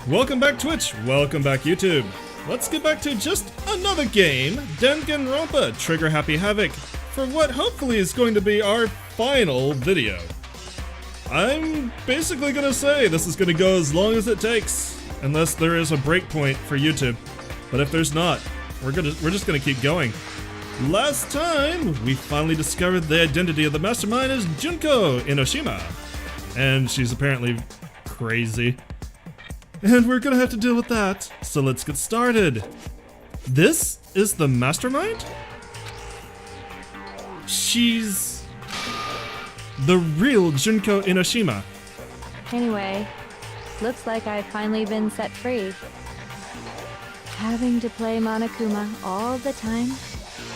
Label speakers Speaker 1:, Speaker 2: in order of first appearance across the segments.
Speaker 1: Welcome back Twitch, welcome back YouTube. Let's get back to just another game, Danganronpa Trigger Happy Havoc, for what hopefully is going to be our final video. I'm basically gonna say this is gonna go as long as it takes, unless there is a breakpoint for YouTube. But if there's not, we're just gonna keep going. Last time, we finally discovered the identity of the mastermind is Junko Enoshima. And she's apparently crazy. And we're gonna have to deal with that, so let's get started. This is the mastermind? She's the real Junko Enoshima.
Speaker 2: Anyway, looks like I've finally been set free. Having to play Monokuma all the time,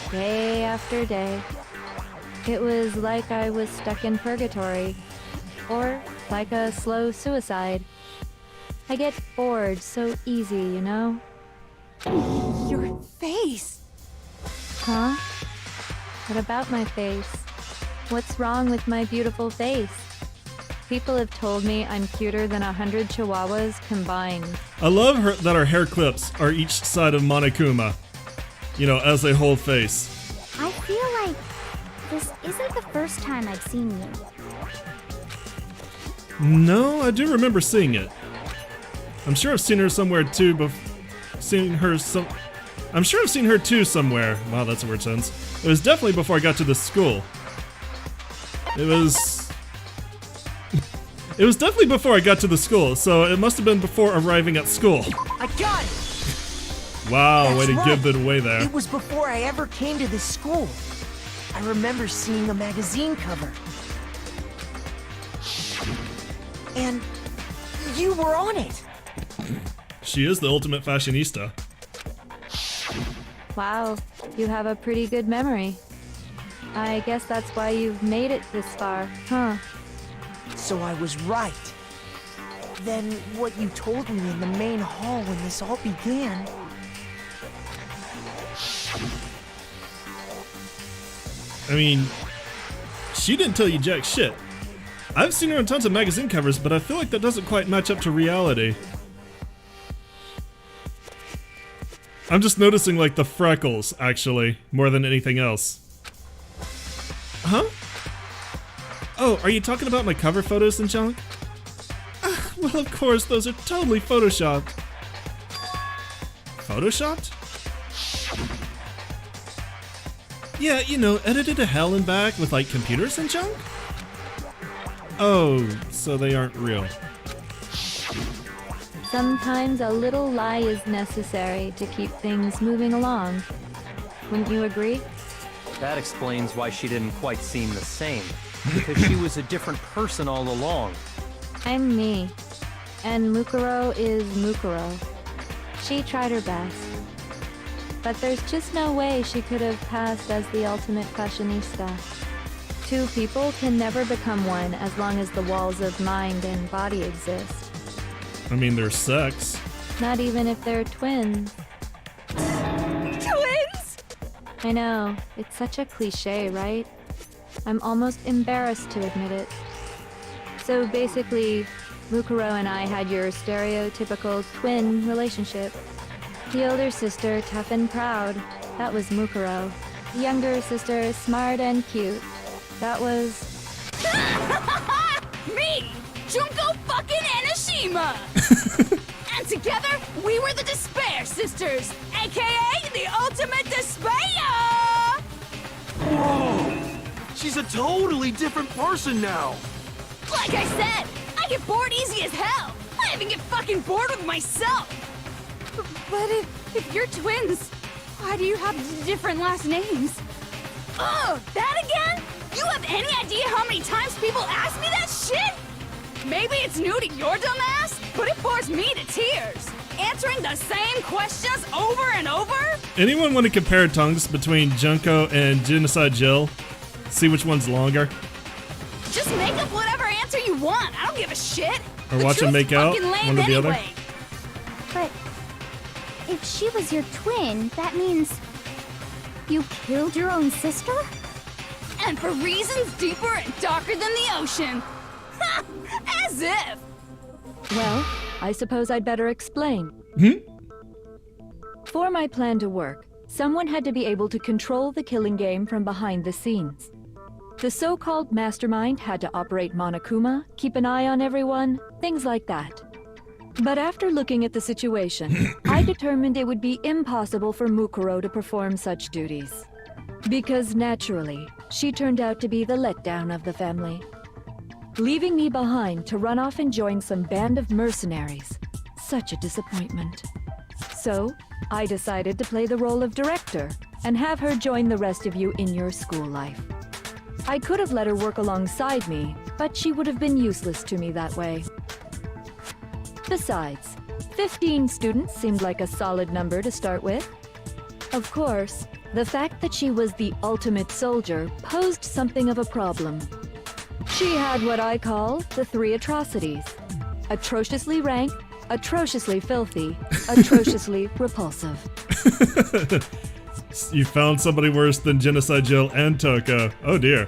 Speaker 2: day after day. It was like I was stuck in purgatory, or like a slow suicide. I get bored so easy, you know?
Speaker 3: Your face!
Speaker 2: Huh? What about my face? What's wrong with my beautiful face? People have told me I'm cuter than 100 chihuahuas combined.
Speaker 1: I love that our hair clips are each side of Monokuma. You know, as a whole face.
Speaker 3: I feel like this isn't the first time I've seen you.
Speaker 1: No, I do remember seeing it. I'm sure I've seen her somewhere too, I'm sure I've seen her too somewhere. Wow, that's a weird sentence. It was definitely before I got to the school. It was definitely before I got to the school, so it must have been before arriving at school.
Speaker 4: I got it!
Speaker 1: Wow,
Speaker 4: That's
Speaker 1: way to
Speaker 4: right.
Speaker 1: give it away there.
Speaker 4: It was before I ever came to this school. I remember seeing a magazine cover. And you were on it.
Speaker 1: She is the ultimate fashionista.
Speaker 2: Wow, you have a pretty good memory. I guess that's why you've made it this far, huh?
Speaker 4: So I was right. Then what you told me in the main hall when this all began...
Speaker 1: I mean, she didn't tell you jack shit. I've seen her on tons of magazine covers, but I feel like that doesn't quite match up to reality. I'm just noticing like the freckles, actually, more than anything else. Huh? Oh, are you talking about my cover photos and junk? Well, of course, those are totally photoshopped. Photoshopped? Yeah, you know, edited to hell and back with like computers and junk? Oh, so they aren't real.
Speaker 2: Sometimes a little lie is necessary to keep things moving along. Wouldn't you agree?
Speaker 5: That explains why she didn't quite seem the same. Because she was a different person all along.
Speaker 2: I'm me. And Mukuro is Mukuro. She tried her best. But there's just no way she could have passed as the ultimate fashionista. Two people can never become one as long as the walls of mind and body exist.
Speaker 1: I mean, there's sex.
Speaker 2: Not even if they're twins.
Speaker 3: Twins?!
Speaker 2: I know, it's such a cliche, right? I'm almost embarrassed to admit it. So basically, Mukuro and I had your stereotypical twin relationship. The older sister, tough and proud. That was Mukuro. The younger sister, smart and cute. That was...
Speaker 3: Me! Junko fucking Enoshima! And together, we were the Despair Sisters, aka the Ultimate Despair!
Speaker 6: Whoa! She's a totally different person now!
Speaker 3: Like I said, I get bored easy as hell! I even get fucking bored with myself! But if you're twins, why do you have different last names? Oh, that again? You have any idea how many times people ask me that shit? Maybe it's new to your dumb ass, but it bores me to tears. Answering the same questions over and over?
Speaker 1: Anyone want to compare tongues between Junko and Genocide Jill? See which one's longer?
Speaker 3: Just make up whatever answer you want. I don't give a shit.
Speaker 1: Or
Speaker 3: The
Speaker 1: watch them
Speaker 3: truth's
Speaker 1: make out,
Speaker 3: fucking lame
Speaker 1: one or the other?
Speaker 3: anyway.
Speaker 7: But if she was your twin, that means you killed your own sister?
Speaker 3: And for reasons deeper and darker than the ocean. Ha! As if!
Speaker 2: Well, I suppose I'd better explain. For my plan to work, someone had to be able to control the killing game from behind the scenes. The so-called mastermind had to operate Monokuma, keep an eye on everyone, things like that. But after looking at the situation, I determined it would be impossible for Mukuro to perform such duties. Because naturally, she turned out to be the letdown of the family, leaving me behind to run off and join some band of mercenaries. Such a disappointment. So, I decided to play the role of director and have her join the rest of you in your school life. I could have let her work alongside me, but she would have been useless to me that way. Besides, 15 students seemed like a solid number to start with. Of course, the fact that she was the ultimate soldier posed something of a problem. She had what I call the 3 atrocities: atrociously rank, atrociously filthy, atrociously repulsive.
Speaker 1: You found somebody worse than Genocide Jill and Toko. Oh dear.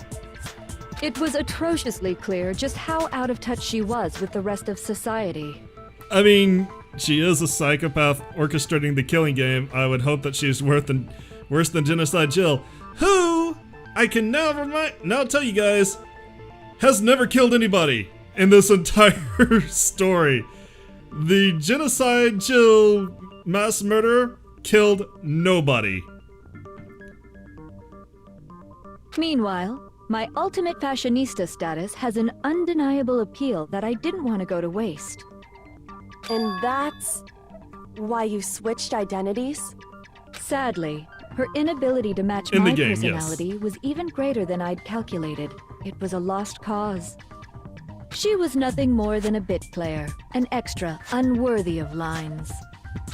Speaker 2: It was atrociously clear just how out of touch she was with the rest of society.
Speaker 1: I mean, she is a psychopath orchestrating the killing game. I would hope that she's worse than Genocide Jill, who, I can now tell you guys, has never killed anybody in this entire story. The Genocide Jill mass murderer killed nobody.
Speaker 2: Meanwhile, my ultimate fashionista status has an undeniable appeal that I didn't want to go to waste.
Speaker 8: And that's why you switched identities?
Speaker 2: Sadly, her inability to match
Speaker 1: In the
Speaker 2: my
Speaker 1: game,
Speaker 2: personality was even greater than I'd calculated. It was a lost cause. She was nothing more than a bit player, an extra unworthy of lines.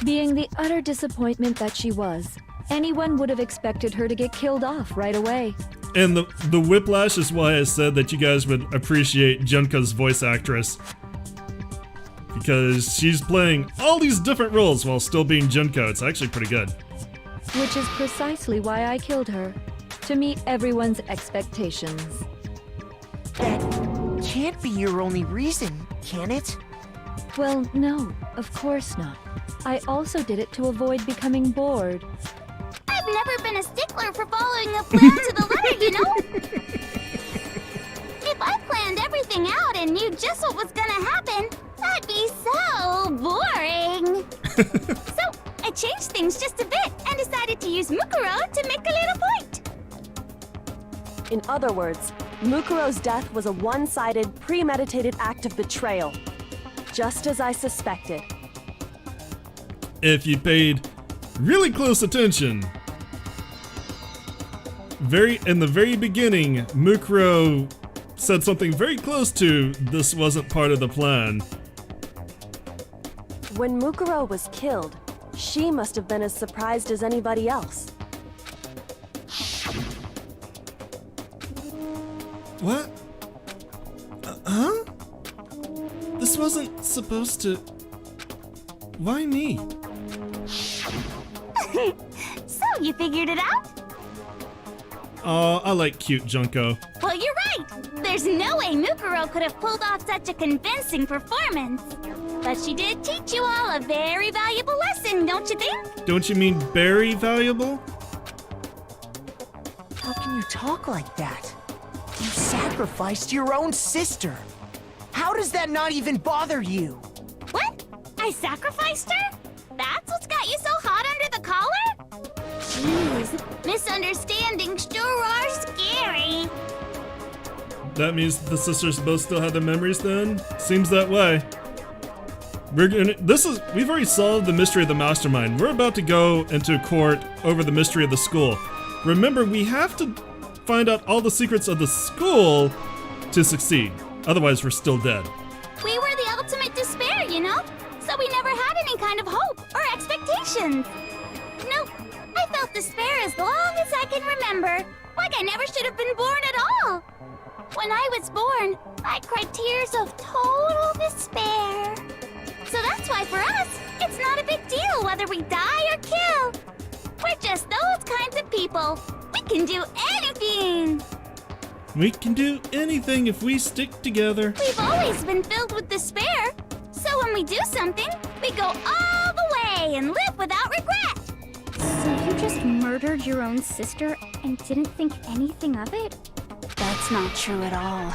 Speaker 2: Being the utter disappointment that she was, anyone would have expected her to get killed off right away.
Speaker 1: And the whiplash is why I said that you guys would appreciate Junko's voice actress. Because she's playing all these different roles while still being Junko. It's actually pretty good.
Speaker 2: Which is precisely why I killed her, to meet everyone's expectations.
Speaker 4: That can't be your only reason, can it?
Speaker 2: Well, no, of course not. I also did it to avoid becoming bored.
Speaker 7: I've never been a stickler for following a plan to the letter, you know? If I planned everything out and knew just what was gonna happen, that'd be so boring. So, I changed things just a bit and decided to use Mukuro to make a little point.
Speaker 8: In other words, Mukuro's death was a one-sided, premeditated act of betrayal. Just as I suspected.
Speaker 1: If you paid really close attention, in the very beginning, Mukuro said something very close to, "This wasn't part of the plan."
Speaker 8: When Mukuro was killed, she must have been as surprised as anybody else.
Speaker 1: What? Huh? This wasn't supposed to... Why me?
Speaker 7: So, you figured it out?
Speaker 1: Aw, I like cute Junko.
Speaker 7: Well, you're right! There's no way Mukuro could have pulled off such a convincing performance. But she did teach you all a very valuable lesson, don't you think?
Speaker 1: Don't you mean very valuable?
Speaker 4: How can you talk like that? You sacrificed your own sister. How does that not even bother you?
Speaker 7: What? I sacrificed her? That's what's got you so hot under the collar? Jeez, misunderstandings sure are scary.
Speaker 1: That means the sisters both still have their memories then? Seems that way. We've already solved the mystery of the mastermind. We're about to go into court over the mystery of the school. Remember, we have to find out all the secrets of the school to succeed. Otherwise, we're still dead.
Speaker 7: We were the ultimate despair, you know? So we never had any kind of hope or expectations. Nope, I felt despair as long as I can remember. Like I never should have been born at all. When I was born, I cried tears of total despair. So that's why for us, it's not a big deal whether we die or kill. We're just those kinds of people. We can do anything.
Speaker 1: We can do anything if we stick together.
Speaker 7: We've always been filled with despair. So when we do something, we go all the way and live without regret.
Speaker 3: So you just murdered your own sister and didn't think anything of it?
Speaker 9: That's not true at all.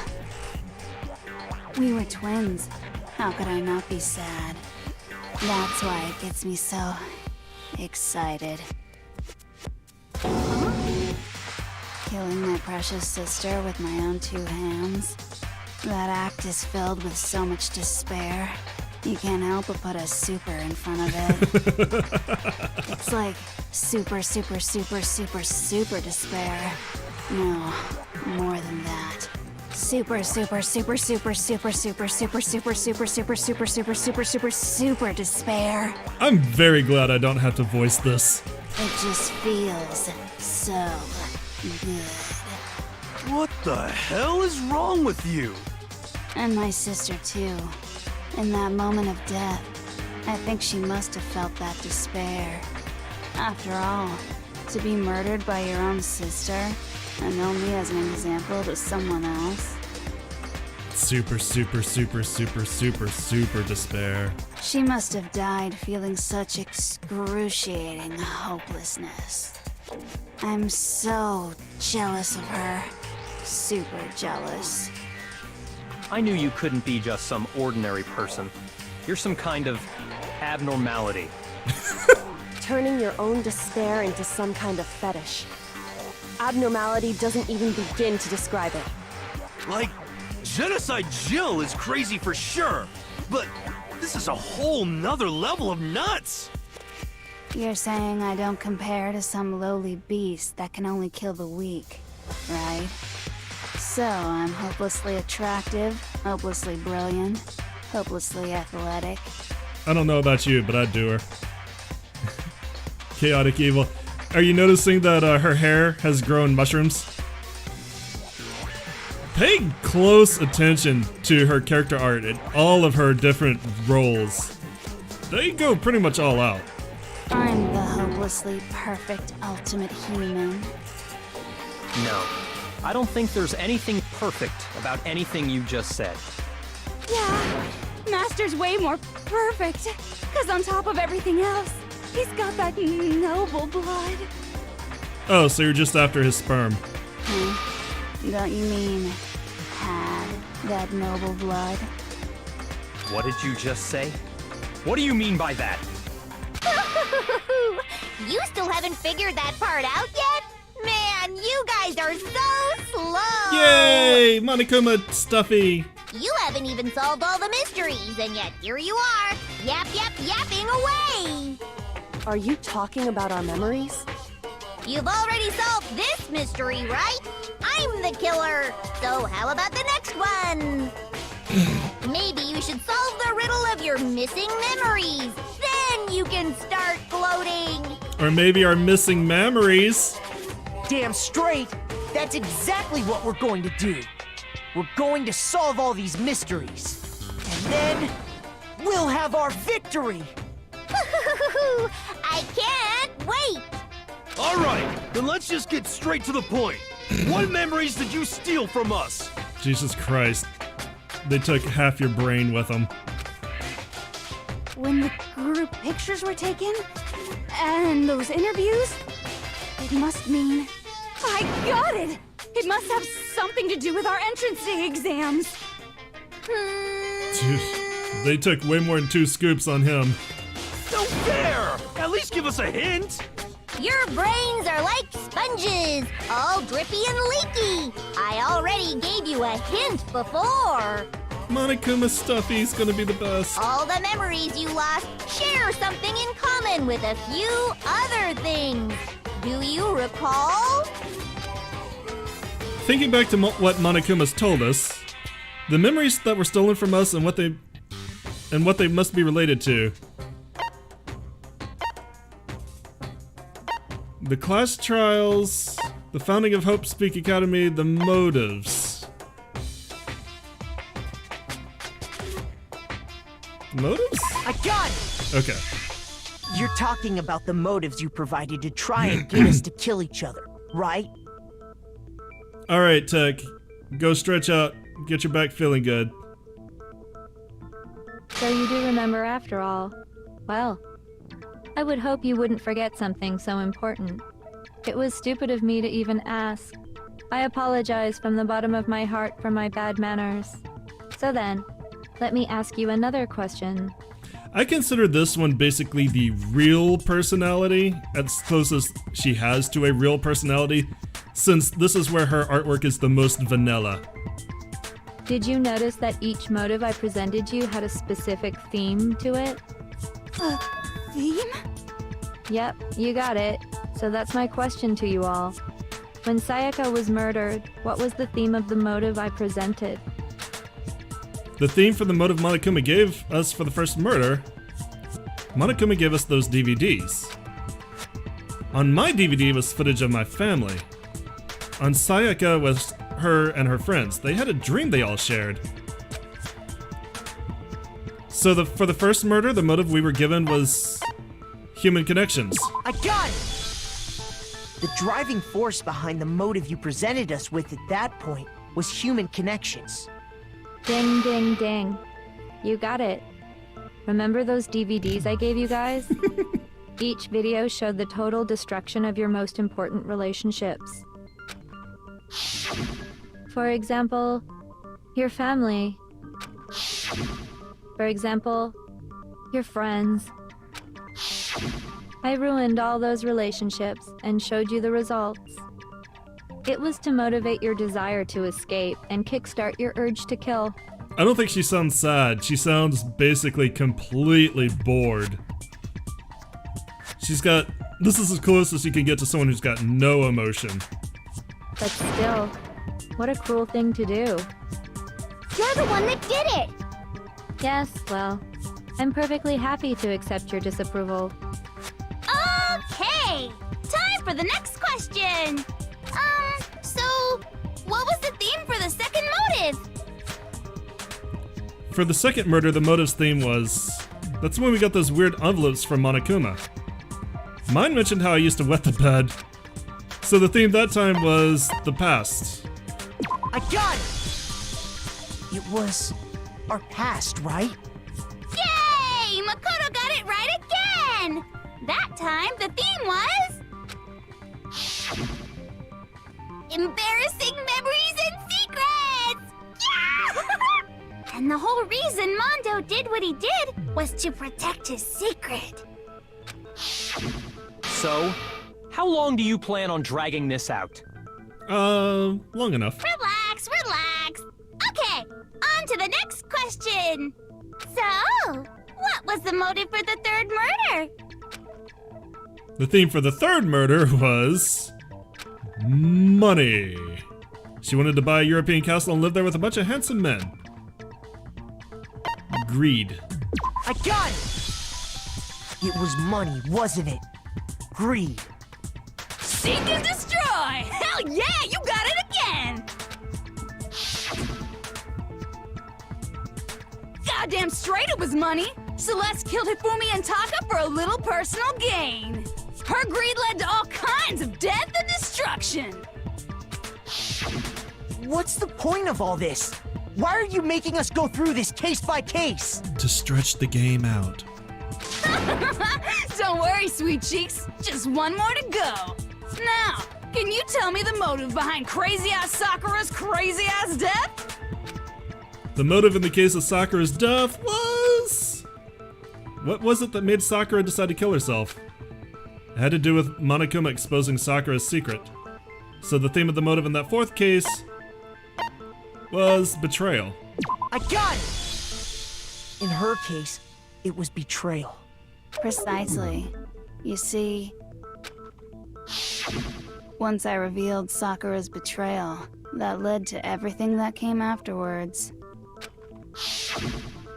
Speaker 9: We were twins. How could I not be sad? That's why it gets me so excited. Killing my precious sister with my own 2 hands. That act is filled with so much despair. You can't help but put a super in front of it. It's like super despair. No, more than that. Super despair.
Speaker 1: I'm very glad I don't have to voice this.
Speaker 9: It just feels so good.
Speaker 6: What the hell is wrong with you?
Speaker 9: And my sister too. In that moment of death, I think she must have felt that despair. After all, to be murdered by your own sister, and only as an example to someone else.
Speaker 1: Super despair.
Speaker 9: She must have died feeling such excruciating hopelessness. I'm so jealous of her. Super jealous.
Speaker 5: I knew you couldn't be just some ordinary person. You're some kind of abnormality.
Speaker 8: Turning your own despair into some kind of fetish. Abnormality doesn't even begin to describe it.
Speaker 6: Like, Genocide Jill is crazy for sure, but this is a whole nother level of nuts!
Speaker 9: You're saying I don't compare to some lowly beast that can only kill the weak, right? So I'm hopelessly attractive, hopelessly brilliant, hopelessly athletic.
Speaker 1: I don't know about you, but I'd do her. Chaotic evil. Are you noticing that her hair has grown mushrooms? Pay close attention to her character art and all of her different roles. They go pretty much all out.
Speaker 9: I'm the hopelessly perfect ultimate human.
Speaker 5: No, I don't think there's anything perfect about anything you just said.
Speaker 3: Yeah, Master's way more perfect. Cause on top of everything else, he's got that noble blood.
Speaker 1: Oh, so you're just after his sperm.
Speaker 9: Don't you mean had that noble blood?
Speaker 5: What did you just say? What do you mean by that?
Speaker 7: You still haven't figured that part out yet? Man, you guys are so slow!
Speaker 1: Yay! Monokuma Stuffy!
Speaker 7: You haven't even solved all the mysteries, and yet here you are, yapping away!
Speaker 8: Are you talking about our memories?
Speaker 7: You've already solved this mystery, right? I'm the killer, so how about the next one? Maybe you should solve the riddle of your missing memories. Then you can start gloating.
Speaker 1: Or maybe our missing memories.
Speaker 4: Damn straight! That's exactly what we're going to do. We're going to solve all these mysteries. And then, we'll have our victory!
Speaker 7: I can't wait!
Speaker 6: Alright, then let's just get straight to the point. What memories did you steal from us?
Speaker 1: Jesus Christ. They took half your brain with them.
Speaker 3: When the group pictures were taken, and those interviews, it must mean... I got it! It must have something to do with our entrance day exams.
Speaker 1: Dude, they took way more than 2 scoops on him.
Speaker 6: Don't dare! At least give us a hint!
Speaker 7: Your brains are like sponges, all drippy and leaky. I already gave you a hint before.
Speaker 1: Monokuma Stuffy's gonna be the best.
Speaker 7: All the memories you lost share something in common with a few other things. Do you recall?
Speaker 1: Thinking back to what Monokuma's told us, the memories that were stolen from us and what they must be related to. The class trials, the founding of Hope Speak Academy, the motives. Motives?
Speaker 4: I got it!
Speaker 1: Okay.
Speaker 4: You're talking about the motives you provided to try and get us to kill each other, right?
Speaker 1: Alright, Tech. Go stretch out. Get your back feeling good.
Speaker 2: So you do remember after all. Well, I would hope you wouldn't forget something so important. It was stupid of me to even ask. I apologize from the bottom of my heart for my bad manners. So then, let me ask you another question.
Speaker 1: I consider this one basically the real personality, as close as she has to a real personality, since this is where her artwork is the most vanilla.
Speaker 2: Did you notice that each motive I presented you had a specific theme to it?
Speaker 3: Theme?
Speaker 2: Yep, you got it. So that's my question to you all. When Sayaka was murdered, what was the theme of the motive I presented?
Speaker 1: The theme for the motive Monokuma gave us for the first murder, Monokuma gave us those DVDs. On my DVD was footage of my family. On Sayaka was her and her friends. They had a dream they all shared. So for the first murder, the motive we were given was human connections.
Speaker 4: I got it! The driving force behind the motive you presented us with at that point was human connections.
Speaker 2: Ding, ding, ding. You got it. Remember those DVDs I gave you guys? Each video showed the total destruction of your most important relationships. For example, your family. For example, your friends. I ruined all those relationships and showed you the results. It was to motivate your desire to escape and kickstart your urge to kill.
Speaker 1: I don't think she sounds sad. She sounds basically completely bored. This is as close as you can get to someone who's got no emotion.
Speaker 2: But still, what a cruel thing to do.
Speaker 7: You're the one that did it!
Speaker 2: Yes, well, I'm perfectly happy to accept your disapproval.
Speaker 7: Okay! Time for the next question! So, what was the theme for the second motive?
Speaker 1: For the second murder, the motive's theme was... That's when we got those weird envelopes from Monokuma. Mine mentioned how I used to wet the bed. So the theme that time was the past.
Speaker 4: I got it! It was our past, right?
Speaker 7: Yay! Makoto got it right again! That time, the theme was... embarrassing memories and secrets! Yeah! And the whole reason Mondo did what he did was to protect his secret.
Speaker 5: So, how long do you plan on dragging this out?
Speaker 1: Long enough.
Speaker 7: Relax, relax. Okay, on to the next question. So, what was the motive for the third murder?
Speaker 1: The theme for the third murder was... money. She wanted to buy a European castle and live there with a bunch of handsome men. Greed.
Speaker 4: I got it! It was money, wasn't it? Greed.
Speaker 3: Seek and destroy! Hell yeah, you got it again! Goddamn straight it was money! Celeste killed Hifumi and Taka for a little personal gain. Her greed led to all kinds of death and destruction.
Speaker 4: What's the point of all this? Why are you making us go through this case by case?
Speaker 1: To stretch the game out.
Speaker 3: Don't worry, sweet cheeks. Just one more to go. Now, can you tell me the motive behind crazy-ass Sakura's crazy-ass death?
Speaker 1: The motive in the case of Sakura's death was... What was it that made Sakura decide to kill herself? It had to do with Monokuma exposing Sakura's secret. So the theme of the motive in that fourth case was betrayal.
Speaker 4: I got it! In her case, it was betrayal.
Speaker 9: Precisely. You see, once I revealed Sakura's betrayal, that led to everything that came afterwards.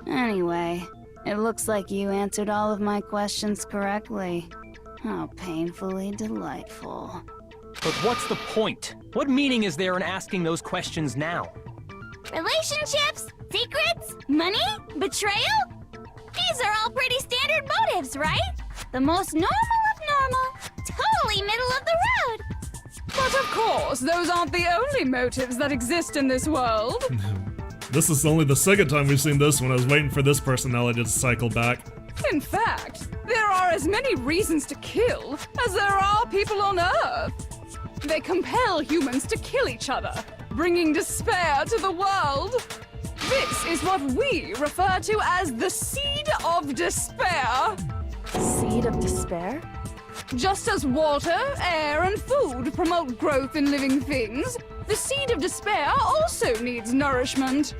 Speaker 9: Anyway, it looks like you answered all of my questions correctly. How painfully delightful.
Speaker 5: But what's the point? What meaning is there in asking those questions now?
Speaker 7: Relationships? Secrets? Money? Betrayal? These are all pretty standard motives, right? The most normal of normal. Totally middle of the road.
Speaker 3: But of course, those aren't the only motives that exist in this world.
Speaker 1: This is only the second time we've seen this one. I was waiting for this personality to cycle back.
Speaker 3: In fact, there are as many reasons to kill as there are people on Earth. They compel humans to kill each other, bringing despair to the world. This is what we refer to as the seed of despair.
Speaker 8: Seed of despair?
Speaker 3: Just as water, air, and food promote growth in living things, the seed of despair also needs nourishment.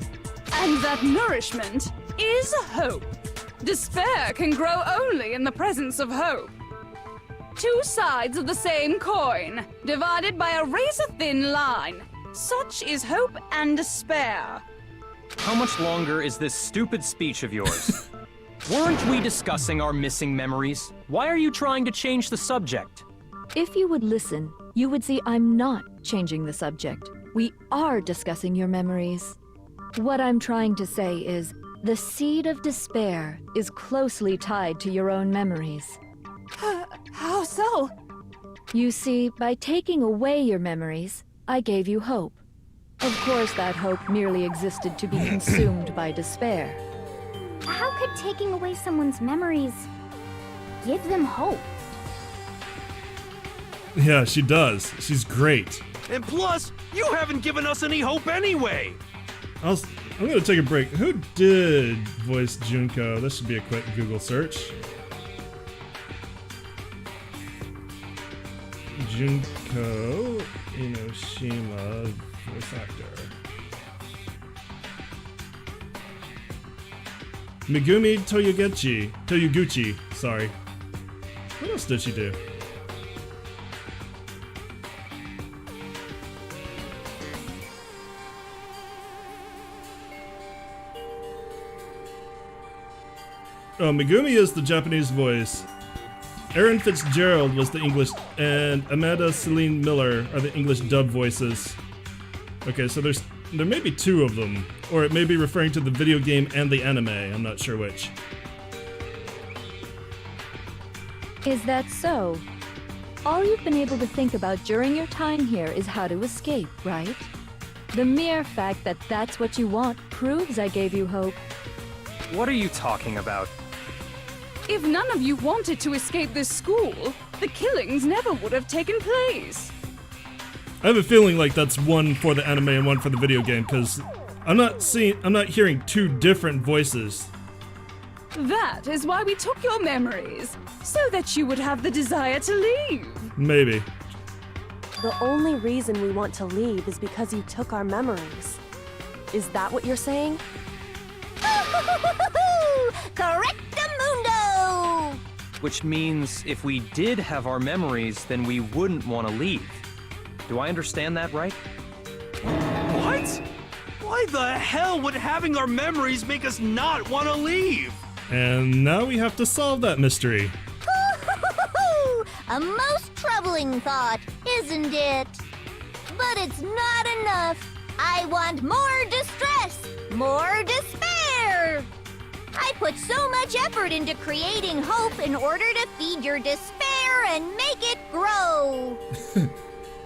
Speaker 3: And that nourishment is hope. Despair can grow only in the presence of hope. Two sides of the same coin, divided by a razor-thin line. Such is hope and despair.
Speaker 5: How much longer is this stupid speech of yours? Weren't we discussing our missing memories? Why are you trying to change the subject?
Speaker 2: If you would listen, you would see I'm not changing the subject. We are discussing your memories. What I'm trying to say is, the seed of despair is closely tied to your own memories.
Speaker 3: How so?
Speaker 2: You see, by taking away your memories, I gave you hope. Of course, that hope merely existed to be consumed by despair.
Speaker 7: How could taking away someone's memories give them hope?
Speaker 1: Yeah, she does. She's great.
Speaker 6: And plus, you haven't given us any hope anyway.
Speaker 1: I'm gonna take a break. Who did voice Junko? This should be a quick Google search. Junko Enoshima, voice actor. Megumi Toyoguchi, sorry. What else did she do? Oh, Megumi is the Japanese voice. Aaron Fitzgerald was the English, and Amanda Celine Miller are the English dub voices. Okay, so there may be two of them, or it may be referring to the video game and the anime. I'm not sure which.
Speaker 2: Is that so? All you've been able to think about during your time here is how to escape, right? The mere fact that that's what you want proves I gave you hope.
Speaker 5: What are you talking about?
Speaker 3: If none of you wanted to escape this school, the killings never would have taken place.
Speaker 1: I have a feeling like that's one for the anime and one for the video game, because I'm not hearing two different voices.
Speaker 3: That is why we took your memories, so that you would have the desire to leave.
Speaker 1: Maybe.
Speaker 8: The only reason we want to leave is because you took our memories. Is that what you're saying?
Speaker 7: Correctamundo!
Speaker 5: Which means if we did have our memories, then we wouldn't want to leave. Do I understand that right?
Speaker 6: What? Why the hell would having our memories make us not want to leave?
Speaker 1: And now we have to solve that mystery.
Speaker 7: A most troubling thought, isn't it? But it's not enough. I want more distress, more despair. I put so much effort into creating hope in order to feed your despair and make it grow.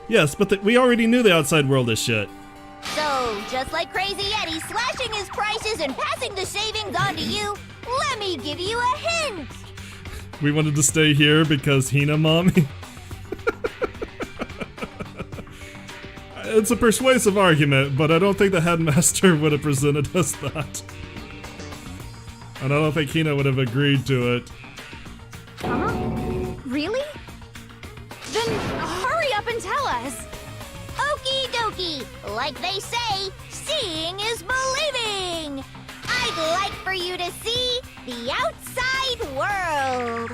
Speaker 1: Yes, but we already knew the outside world is shit.
Speaker 7: So, just like Crazy Eddie slashing his prices and passing the savings on to you, let me give you a hint.
Speaker 1: We wanted to stay here because Hina mommy. It's a persuasive argument, but I don't think the headmaster would have presented us that. And I don't think Hina would have agreed to it.
Speaker 7: Huh? Really?
Speaker 3: Then hurry up and tell us.
Speaker 7: Okie dokie. Like they say, seeing is believing. I'd like for you to see the outside world.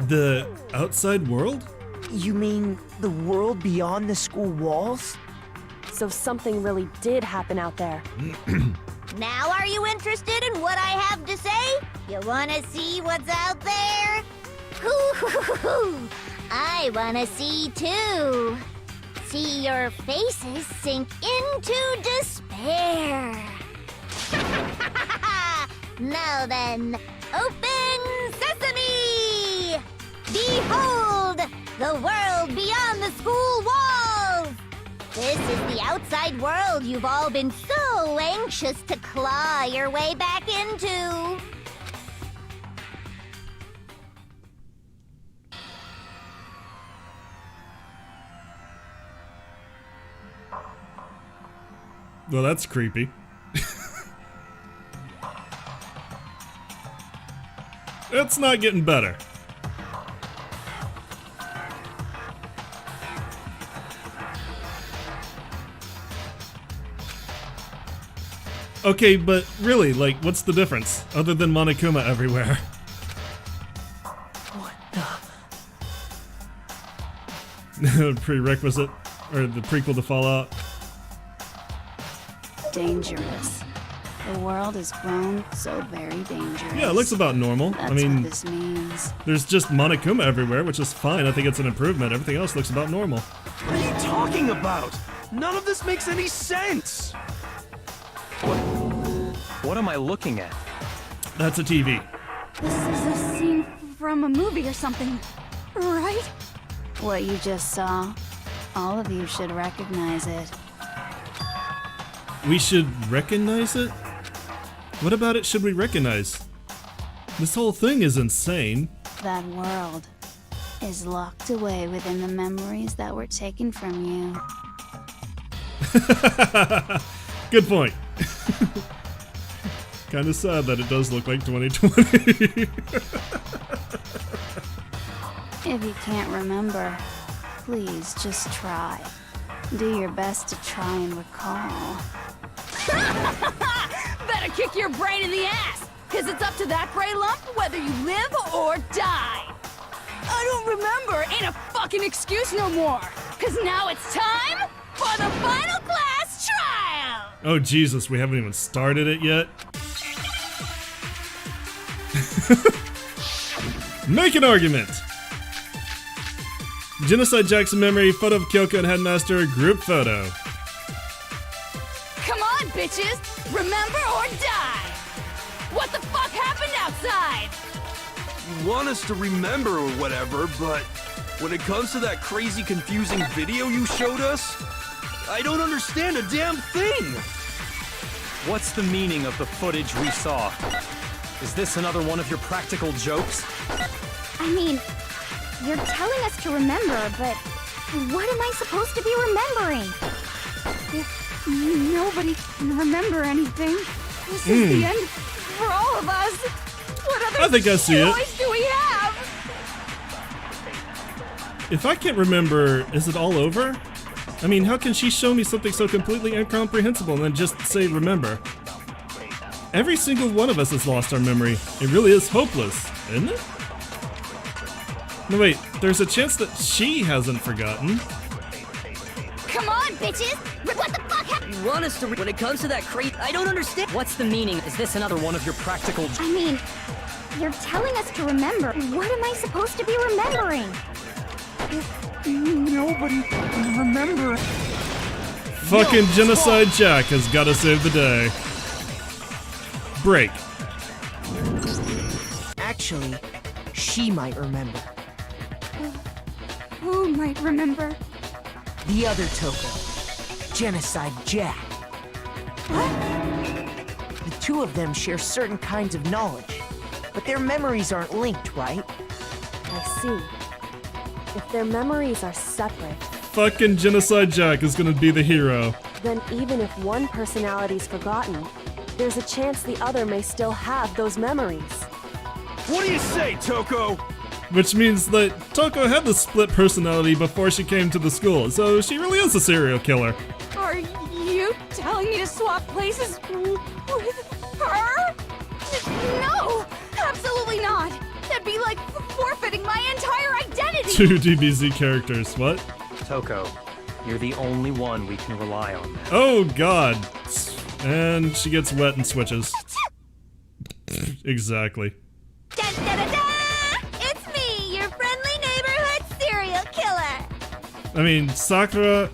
Speaker 1: The outside world?
Speaker 4: You mean the world beyond the school walls?
Speaker 8: So something really did happen out there.
Speaker 7: Now are you interested in what I have to say? You wanna see what's out there? I wanna see too. See your faces sink into despair. Now then, open sesame! Behold, the world beyond the school walls! This is the outside world you've all been so so anxious to claw your way back into.
Speaker 1: Well, that's creepy. It's not getting better. Okay, but really, like, what's the difference? Other than Monokuma everywhere.
Speaker 4: What the?
Speaker 1: Prerequisite, or the prequel to Fallout.
Speaker 9: Dangerous. The world has grown so very dangerous.
Speaker 1: Yeah, it looks about normal.
Speaker 9: That's
Speaker 1: I mean,
Speaker 9: what this means.
Speaker 1: there's just Monokuma everywhere, which is fine. I think it's an improvement. Everything else looks about normal.
Speaker 6: What are you talking about? None of this makes any sense.
Speaker 5: What am I looking at?
Speaker 1: That's a TV.
Speaker 3: This is a scene from a movie or something, right?
Speaker 9: What you just saw, all of you should recognize it.
Speaker 1: We should recognize it? What about it should we recognize? This whole thing is insane.
Speaker 9: That world is locked away within the memories that were taken from you.
Speaker 1: Good point. Kinda sad that it does look like 2020.
Speaker 9: If you can't remember, please just try. Do your best to try and recall.
Speaker 3: Better kick your brain in the ass, cause it's up to that gray lump whether you live or die. I don't remember ain't a fucking excuse no more, cause now it's time for the final class trial.
Speaker 1: Oh Jesus, we haven't even started it yet. Make an argument. Genocide Jackson memory, photo of Kyoko and Headmaster, group photo.
Speaker 3: Come on, bitches! Remember or die! What the fuck happened outside?
Speaker 6: You want us to remember or whatever, but when it comes to that crazy, confusing video you showed us, I don't understand a damn thing!
Speaker 5: What's the meaning of the footage we saw? Is this another one of your practical jokes?
Speaker 7: I mean, you're telling us to remember, but what am I supposed to be remembering?
Speaker 3: If nobody can remember anything, this is the end for all of us. What other
Speaker 1: I think I see it.
Speaker 3: choice do we have?
Speaker 1: If I can't remember, is it all over? I mean, how can she show me something so completely incomprehensible and then just say remember? Every single one of us has lost our memory. It really is hopeless, isn't it? No wait, there's a chance that she hasn't forgotten.
Speaker 7: Come on, bitches! What the fuck happened?
Speaker 10: You want us to when it comes to that crate, I don't understand. What's the meaning? Is this another
Speaker 5: One of your practical
Speaker 7: I mean, you're telling us to remember. What am I supposed to be remembering?
Speaker 4: Nobody can remember.
Speaker 1: Fucking Genocide Jack has gotta save the day. Break.
Speaker 4: Actually, she might remember.
Speaker 3: Who might remember?
Speaker 4: The other Toko, Genocide Jack. The two of them share certain kinds of knowledge, but their memories aren't linked, right?
Speaker 8: I see. If their memories are separate,
Speaker 1: Fucking Genocide Jack is gonna be the hero.
Speaker 8: then even if one personality's forgotten, there's a chance the other may still have those memories.
Speaker 6: What do you say, Toko?
Speaker 1: Which means that Toko had the split personality before she came to the school, so she really is a serial killer.
Speaker 3: Are you telling me to swap places with her? No! Absolutely not! That'd be like forfeiting my entire identity!
Speaker 1: Two DBZ characters, what?
Speaker 5: Toko, you're the only one we can rely on now.
Speaker 1: Oh god. And she gets wet and switches. Exactly.
Speaker 7: Da da da da! It's me, your friendly neighborhood serial killer!
Speaker 1: I mean, Sakura...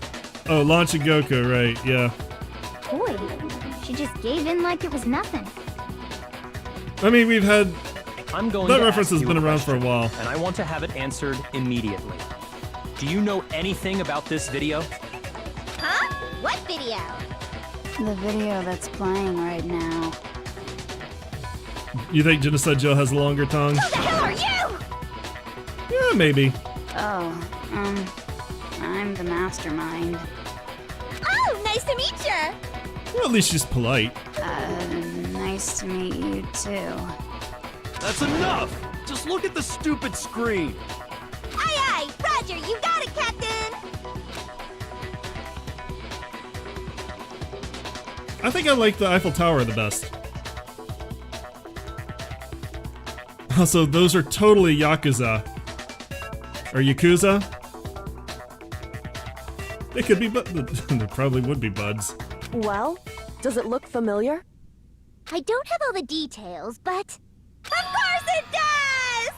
Speaker 1: Oh, launching Goku, right, yeah.
Speaker 7: Boy, she just gave in like it was nothing.
Speaker 1: I mean, we've had...
Speaker 5: I'm going
Speaker 1: That
Speaker 5: to
Speaker 1: reference
Speaker 5: ask
Speaker 1: has
Speaker 5: you
Speaker 1: been
Speaker 5: a
Speaker 1: around for a
Speaker 5: question,
Speaker 1: while.
Speaker 5: and I want to have it answered immediately. Do you know anything about this video?
Speaker 7: Huh? What video?
Speaker 9: The video that's playing right now.
Speaker 1: You think Genocide Joe has a longer tongue?
Speaker 7: Who the hell are you?
Speaker 1: Yeah, maybe.
Speaker 9: Oh, I'm the mastermind.
Speaker 7: Oh, nice to meet ya.
Speaker 1: Well, at least she's polite.
Speaker 9: Nice to meet you too.
Speaker 6: That's enough! Just look at the stupid screen!
Speaker 7: Aye, aye, Roger, you got it, Captain.
Speaker 1: I think I like the Eiffel Tower the best. Also, those are totally Yakuza. Or Yakuza? They could be they probably would be buds.
Speaker 8: Well, does it look familiar?
Speaker 7: I don't have all the details, but... Of course it does!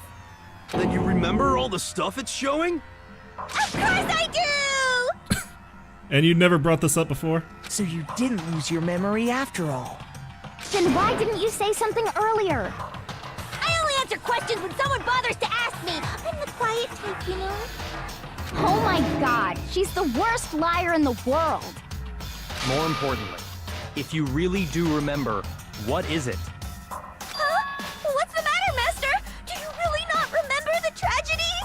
Speaker 6: Then you remember all the stuff it's showing?
Speaker 7: Of course I do!
Speaker 1: And you never brought this up before?
Speaker 4: So you didn't lose your memory after all.
Speaker 7: Then why didn't you say something earlier? I only answer questions when someone bothers to ask me. I'm the quiet type, you know? Oh my god, she's the worst liar in the world.
Speaker 5: More importantly, if you really do remember, what is it?
Speaker 7: Huh? What's the matter, Master? Do you really not remember the tragedy?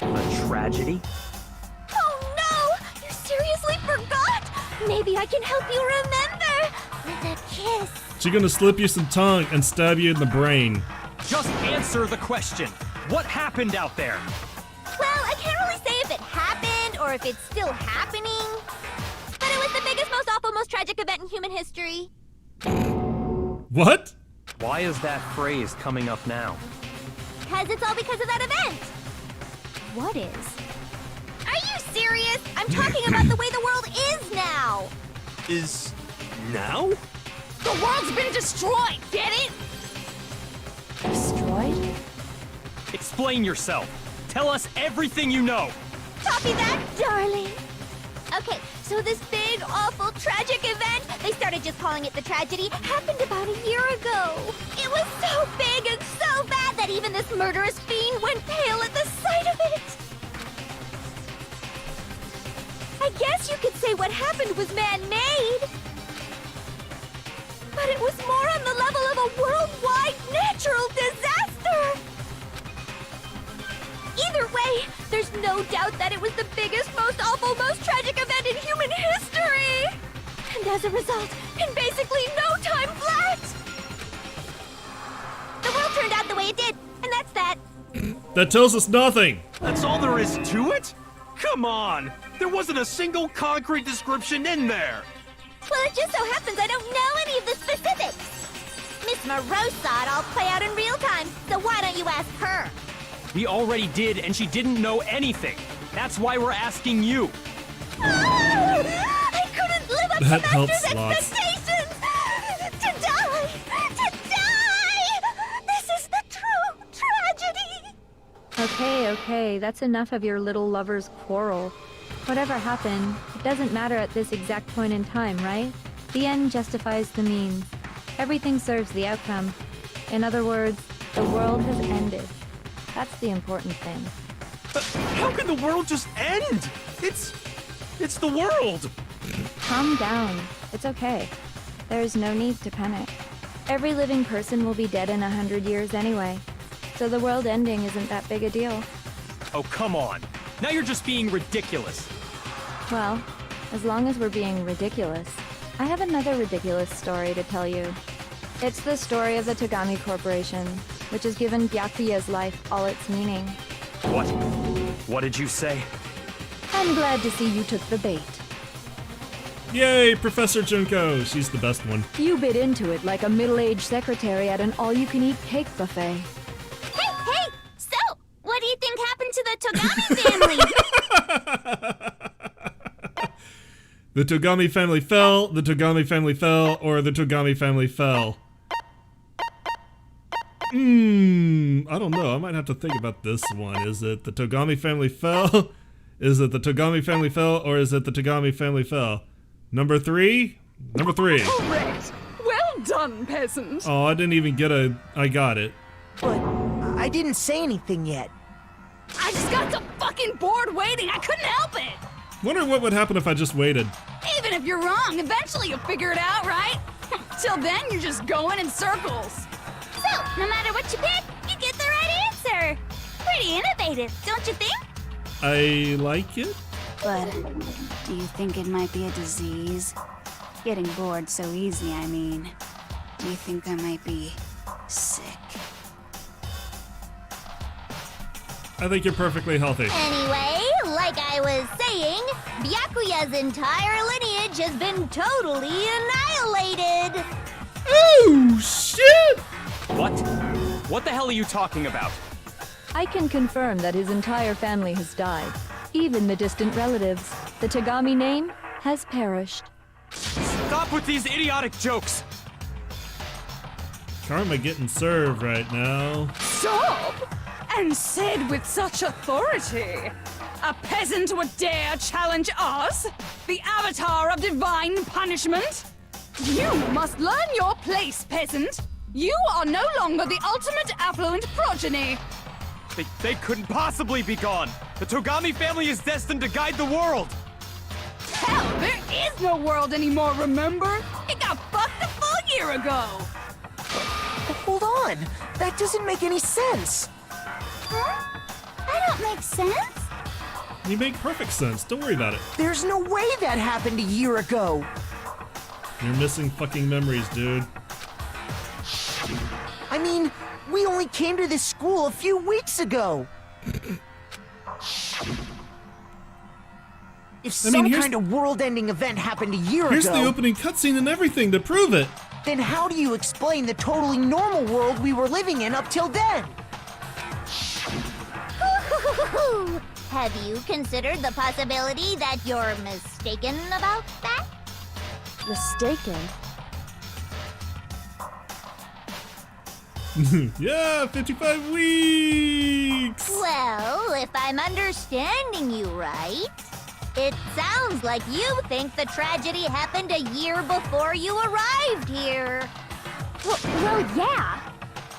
Speaker 5: A tragedy?
Speaker 7: Oh no! You seriously forgot? Maybe I can help you remember with a kiss.
Speaker 1: She's gonna slip you some tongue and stab you in the brain.
Speaker 5: Just answer the question. What happened out there?
Speaker 7: Well, I can't really say if it happened or if it's still happening. But it was the biggest, most awful, most tragic event in human history.
Speaker 1: What?
Speaker 5: Why is that phrase coming up now?
Speaker 7: Because it's all because of that event. What is? Are you serious? I'm talking about the way the world is now.
Speaker 6: Is... now?
Speaker 3: The world's been destroyed, get it?
Speaker 8: Destroyed?
Speaker 5: Explain yourself. Tell us everything you know.
Speaker 7: Copy that, darling. Okay, so this big, awful, tragic event, they started just calling it the tragedy, happened about a year ago. It was so big and so bad that even this murderous fiend went pale at the sight of it. I guess you could say what happened was man-made. But it was more on the level of a worldwide natural disaster. Either way, there's no doubt that it was the biggest, most awful, most tragic event in human history! And as a result, in basically no time flat! The world turned out the way it did, and that's that.
Speaker 1: That tells us nothing!
Speaker 6: That's all there is to it? Come on! There wasn't a single concrete description in there!
Speaker 7: Well, it just so happens I don't know any of the specifics. Miss Moreau saw it all play out in real time, so why don't you ask her?
Speaker 5: We already did, and she didn't know anything. That's why we're asking you.
Speaker 7: I couldn't live up
Speaker 1: That
Speaker 7: to
Speaker 1: helps
Speaker 7: Master's
Speaker 1: lots.
Speaker 7: expectations! To die! To die! This is the true tragedy!
Speaker 2: Okay, that's enough of your little lover's quarrel. Whatever happened, it doesn't matter at this exact point in time, right? The end justifies the means. Everything serves the outcome. In other words, the world has ended. That's the important thing.
Speaker 6: How can the world just end? It's the world!
Speaker 2: Calm down. It's okay. There's no need to panic. Every living person will be dead in 100 years anyway. So the world ending isn't that big a deal.
Speaker 5: Oh, come on. Now you're just being ridiculous.
Speaker 2: Well, as long as we're being ridiculous, I have another ridiculous story to tell you. It's the story of the Togami Corporation, which has given Byakuya's life all its meaning.
Speaker 5: What? What did you say?
Speaker 2: I'm glad to see you took the bait.
Speaker 1: Yay, Professor Junko! She's the best one.
Speaker 2: You bit into it like a middle-aged secretary at an all-you-can-eat cake buffet.
Speaker 7: Hey! So, what do you think happened to the Togami family?
Speaker 1: The Togami family fell, the Togami family fell, or the Togami family fell. I don't know. I might have to think about this one. Is it the Togami family fell? Is it the Togami family fell, or is it the Togami family fell? Number 3? Number 3.
Speaker 3: Correct. Well done, peasant.
Speaker 1: Oh, I didn't even get a... I got it.
Speaker 4: But I didn't say anything yet.
Speaker 3: I just got so fucking bored waiting, I couldn't help it.
Speaker 1: Wonder what would happen if I just waited.
Speaker 3: Even if you're wrong, eventually you'll figure it out, right? Till then, you're just going in circles.
Speaker 7: So, no matter what you pick, you get the right answer. Pretty innovative, don't you think?
Speaker 1: I like it.
Speaker 9: But do you think it might be a disease? Getting bored so easy, I mean. Do you think I might be sick?
Speaker 1: I think you're perfectly healthy.
Speaker 7: Anyway, like I was saying, Byakuya's entire lineage has been totally annihilated.
Speaker 1: Oh, shit!
Speaker 5: What? What the hell are you talking about?
Speaker 2: I can confirm that his entire family has died. Even the distant relatives. The Tagami name has perished.
Speaker 5: Stop with these idiotic jokes!
Speaker 1: Karma getting served right now.
Speaker 3: Stop! And said with such authority. A peasant would dare challenge us? The avatar of divine punishment? You must learn your place, peasant. You are no longer the ultimate affluent progeny.
Speaker 5: They couldn't possibly be gone! The Togami family is destined to guide the world!
Speaker 3: Hell, there is no world anymore, remember? It got fucked a full year ago.
Speaker 4: But hold on, that doesn't make any sense.
Speaker 7: Huh? That don't make sense.
Speaker 1: You make perfect sense. Don't worry about it.
Speaker 4: There's no way that happened a year ago.
Speaker 1: You're missing fucking memories, dude.
Speaker 4: I mean, we only came to this school a few weeks ago. If some kind of world-ending event happened a year
Speaker 1: Here's
Speaker 4: ago,
Speaker 1: the opening cutscene and everything to prove it.
Speaker 4: then how do you explain the totally normal world we were living in up till then?
Speaker 7: Have you considered the possibility that you're mistaken about that?
Speaker 8: Mistaken?
Speaker 1: Yeah, 55 weeks!
Speaker 7: Well, if I'm understanding you right, it sounds like you think the tragedy happened a year before you arrived here.
Speaker 11: Well, yeah.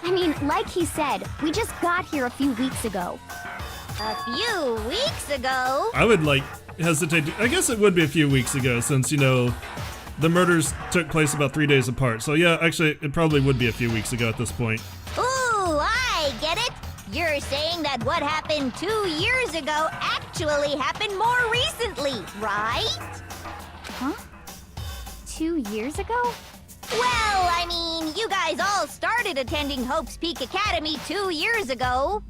Speaker 11: I mean, like he said, we just got here a few weeks ago.
Speaker 7: A few weeks ago?
Speaker 1: I would, hesitate to, I guess it would be a few weeks ago since, the murders took place about 3 days apart. So yeah, actually, it probably would be a few weeks ago at this point.
Speaker 7: Ooh, I get it. You're saying that what happened 2 years ago actually happened more recently, right?
Speaker 11: Huh? 2 years ago?
Speaker 7: Well, I mean, you guys all started attending Hope's Peak Academy 2 years ago.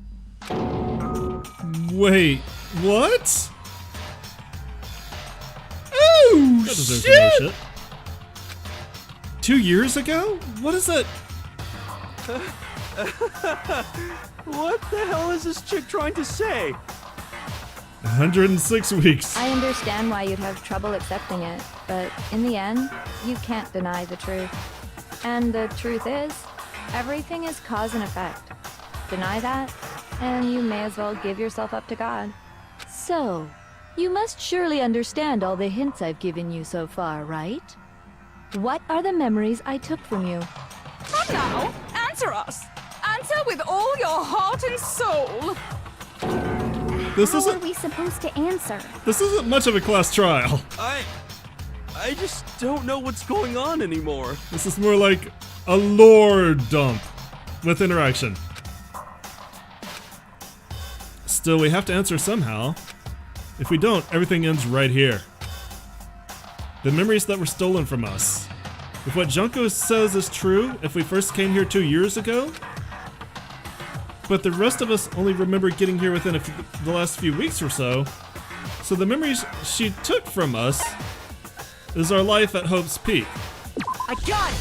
Speaker 1: Wait, what? Oh, that deserves some more shit. 2 years ago? What is that?
Speaker 6: What the hell is this chick trying to say?
Speaker 1: 106 weeks.
Speaker 2: I understand why you'd have trouble accepting it, but in the end, you can't deny the truth. And the truth is, everything is cause and effect. Deny that, and you may as well give yourself up to God. So, you must surely understand all the hints I've given you so far, right? What are the memories I took from you?
Speaker 3: Come now, answer us. Answer with all your heart and soul.
Speaker 11: How are we supposed to answer?
Speaker 1: This isn't much of a class trial.
Speaker 6: I just don't know what's going on anymore.
Speaker 1: This is more like a lore dump with interaction. Still, we have to answer somehow. If we don't, everything ends right here. The memories that were stolen from us. If what Junko says is true, if we first came here 2 years ago, but the rest of us only remember getting here within the last few weeks or so, so the memories she took from us is our life at Hope's Peak.
Speaker 4: I got it!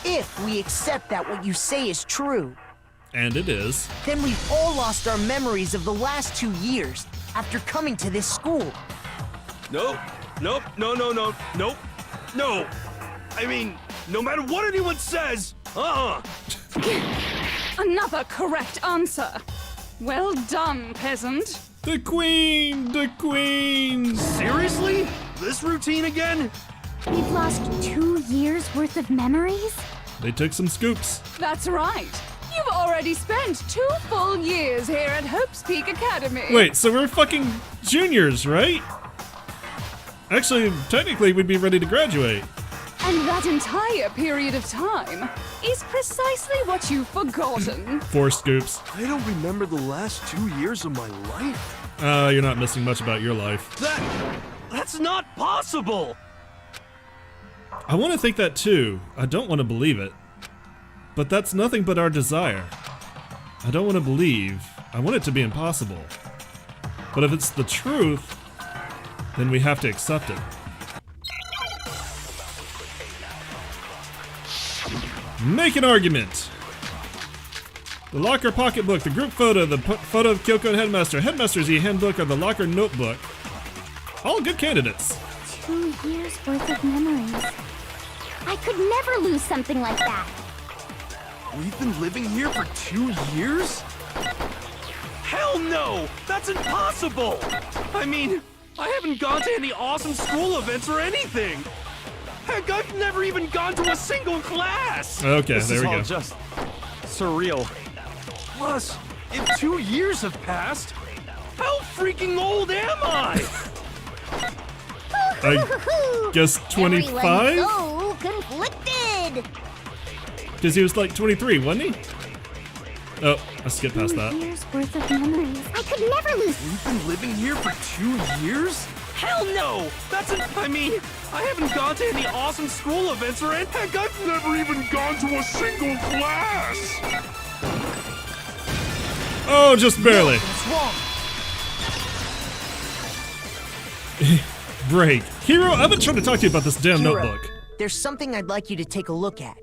Speaker 4: If we accept that what you say is true,
Speaker 1: And it is.
Speaker 4: then we've all lost our memories of the last 2 years after coming to this school.
Speaker 6: Nope. No. I mean, no matter what anyone says,
Speaker 3: Another correct answer. Well done, peasant.
Speaker 1: The Queen! The Queen!
Speaker 6: Seriously? This routine again?
Speaker 11: We've lost 2 years worth of memories?
Speaker 1: They took some scoops.
Speaker 3: That's right. You've already spent 2 full years here at Hope's Peak Academy.
Speaker 1: Wait, so we're fucking juniors, right? Actually, technically, we'd be ready to graduate.
Speaker 3: And that entire period of time is precisely what you've forgotten.
Speaker 1: 4 scoops.
Speaker 6: I don't remember the last 2 years of my life.
Speaker 1: You're not missing much about your life.
Speaker 6: That's not possible!
Speaker 1: I want to think that too. I don't want to believe it. But that's nothing but our desire. I don't want to believe. I want it to be impossible. But if it's the truth, then we have to accept it. Make an argument. The locker pocketbook, the group photo, the photo of Kyoko and Headmaster, Headmaster's e-handbook, or the locker notebook. All good candidates.
Speaker 11: 2 years worth of memories. I could never lose something like that.
Speaker 6: We've been living here for 2 years? Hell no! That's impossible! I mean, I haven't gone to any awesome school events or anything! Heck, I've never even gone to a single class!
Speaker 1: Okay,
Speaker 5: This
Speaker 1: there
Speaker 5: is
Speaker 1: we
Speaker 5: all
Speaker 1: go.
Speaker 5: just surreal.
Speaker 6: Plus, if 2 years have passed, how freaking old am I?
Speaker 1: I guess 25?
Speaker 11: Everyone's so conflicted.
Speaker 1: Because he was like 23, wasn't he? Oh, I skipped past
Speaker 11: 2
Speaker 1: that.
Speaker 11: years worth of memories. I could never lose.
Speaker 6: We've been living here for 2 years? Hell no! I mean, I haven't gone to any awesome school events or anything. Heck, I've never even gone to a single class!
Speaker 1: Oh, just barely.
Speaker 4: What's wrong?
Speaker 1: Break. Hero, I've been trying to talk to you about this damn
Speaker 4: Hero,
Speaker 1: notebook.
Speaker 4: There's something I'd like you to take a look at.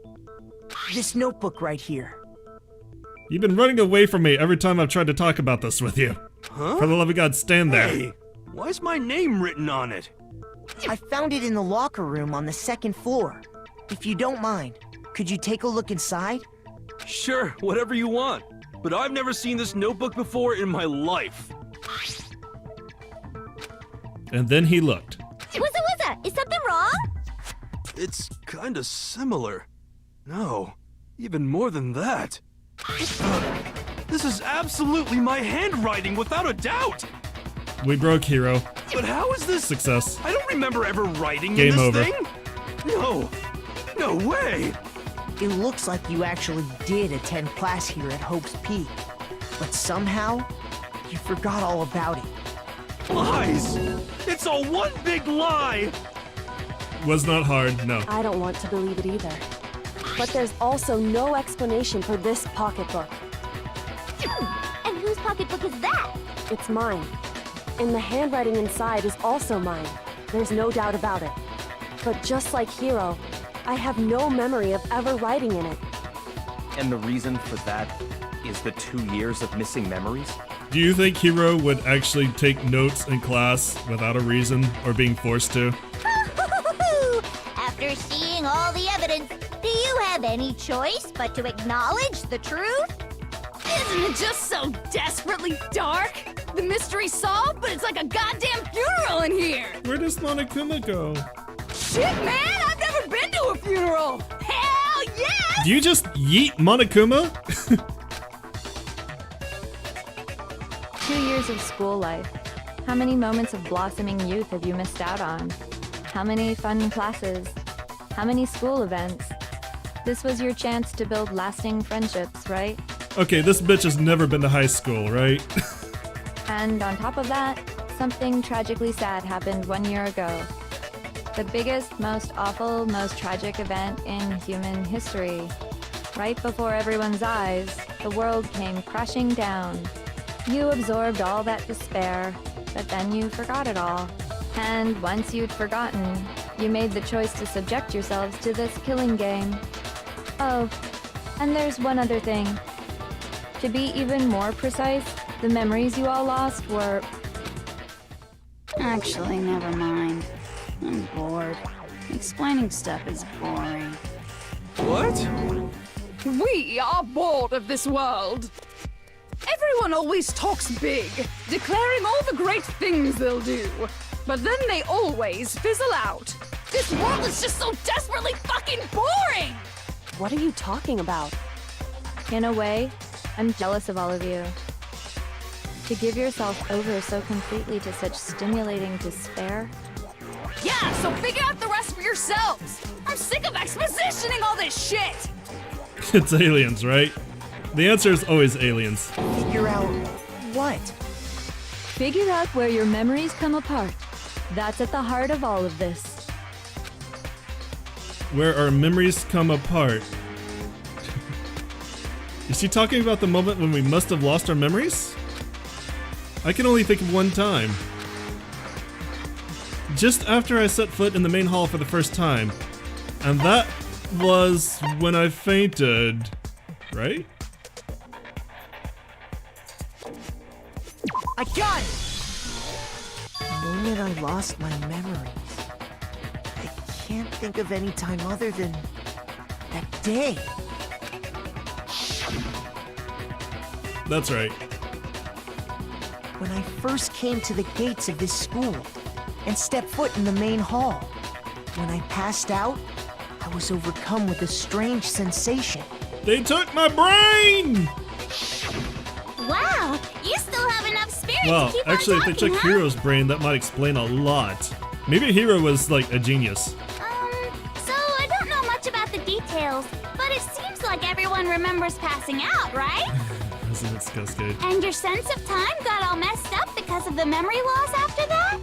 Speaker 4: This notebook right here.
Speaker 1: You've been running away from me every time I've tried to talk about this with you.
Speaker 6: Huh?
Speaker 1: For the love of God, stand there.
Speaker 6: Hey, why's my name written on it?
Speaker 4: I found it in the locker room on the 2nd floor. If you don't mind, could you take a look inside?
Speaker 6: Sure, whatever you want. But I've never seen this notebook before in my life.
Speaker 1: And then he looked.
Speaker 11: Wuzza, is something wrong?
Speaker 6: It's kinda similar. No, even more than that. This is absolutely my handwriting, without a doubt!
Speaker 1: We broke, Hero.
Speaker 6: But how is this?
Speaker 1: Success.
Speaker 6: I don't remember ever writing
Speaker 1: Game
Speaker 6: in this
Speaker 1: over.
Speaker 6: thing! No way!
Speaker 4: It looks like you actually did attend class here at Hope's Peak. But somehow, you forgot all about it.
Speaker 6: Lies! It's all one big lie!
Speaker 1: Was not hard, no.
Speaker 8: I don't want to believe it either. But there's also no explanation for this pocketbook.
Speaker 11: And whose pocketbook is that?
Speaker 8: It's mine. And the handwriting inside is also mine. There's no doubt about it. But just like Hero, I have no memory of ever writing in it.
Speaker 5: And the reason for that is the 2 years of missing memories?
Speaker 1: Do you think Hero would actually take notes in class without a reason or being forced to?
Speaker 11: After seeing all the evidence, do you have any choice but to acknowledge the truth?
Speaker 3: Isn't it just so desperately dark? The mystery's solved, but it's like a goddamn funeral in here!
Speaker 1: Where does Monokuma go?
Speaker 3: Shit, man! I've never been to a funeral! Hell yes!
Speaker 1: Do you just yeet Monokuma?
Speaker 2: 2 years of school life. How many moments of blossoming youth have you missed out on? How many fun classes? How many school events? This was your chance to build lasting friendships, right?
Speaker 1: Okay, this bitch has never been to high school, right?
Speaker 2: And on top of that, something tragically sad happened 1 year ago. The biggest, most awful, most tragic event in human history. Right before everyone's eyes, the world came crashing down. You absorbed all that despair, but then you forgot it all. And once you'd forgotten, you made the choice to subject yourselves to this killing game. Oh, and there's one other thing. To be even more precise, the memories you all lost were...
Speaker 9: Actually, never mind. I'm bored. Explaining stuff is boring.
Speaker 6: What?
Speaker 3: We are bored of this world. Everyone always talks big, declaring all the great things they'll do. But then they always fizzle out. This world is just so desperately fucking boring!
Speaker 8: What are you talking about?
Speaker 2: In a way, I'm jealous of all of you. To give yourself over so completely to such stimulating despair,
Speaker 3: Yeah, so figure out the rest for yourselves. I'm sick of expositioning all this shit.
Speaker 1: It's aliens, right? The answer is always aliens.
Speaker 4: Figure out what?
Speaker 2: Figure out where your memories come apart. That's at the heart of all of this.
Speaker 1: Where our memories come apart. Is she talking about the moment when we must have lost our memories? I can only think of one time. Just after I set foot in the main hall for the first time. And that was when I fainted. Right?
Speaker 4: I got it! The moment I lost my memories. I can't think of any time other than that day.
Speaker 1: That's right.
Speaker 4: When I first came to the gates of this school and stepped foot in the main hall. When I passed out, I was overcome with a strange sensation.
Speaker 1: They took my brain!
Speaker 7: Wow, you still have enough spirit
Speaker 1: Well,
Speaker 7: to keep
Speaker 1: actually,
Speaker 7: on
Speaker 1: if they
Speaker 7: talking,
Speaker 1: took
Speaker 7: huh?
Speaker 1: Hiro's brain, that might explain a lot. Maybe Hiro was like a genius.
Speaker 7: So I don't know much about the details, but it seems like everyone remembers passing out, right?
Speaker 1: Isn't it disgusting?
Speaker 7: And your sense of time got all messed up because of the memory loss after that?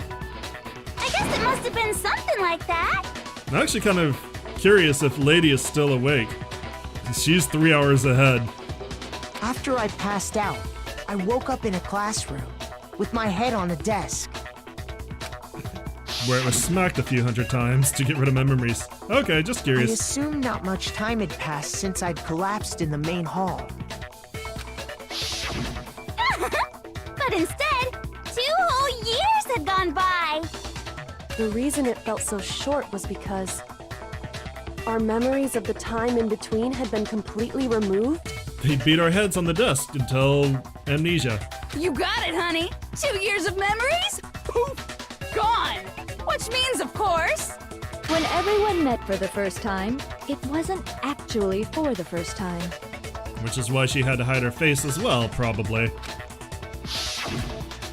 Speaker 7: I guess it must have been something like that.
Speaker 1: I'm actually kind of curious if Lady is still awake. She's 3 hours ahead.
Speaker 4: After I passed out, I woke up in a classroom with my head on a desk.
Speaker 1: Where it was smacked a few hundred times to get rid of my memories. Okay, just
Speaker 4: I
Speaker 1: curious.
Speaker 4: assumed not much time had passed since I'd collapsed in the main hall.
Speaker 7: But instead, 2 whole years had gone by.
Speaker 8: The reason it felt so short was because our memories of the time in between had been completely removed.
Speaker 1: They beat our heads on the desk until amnesia.
Speaker 3: You got it, honey. 2 years of memories? Poof! Gone! Which means, of course...
Speaker 2: When everyone met for the first time, it wasn't actually for the first time.
Speaker 1: Which is why she had to hide her face as well, probably.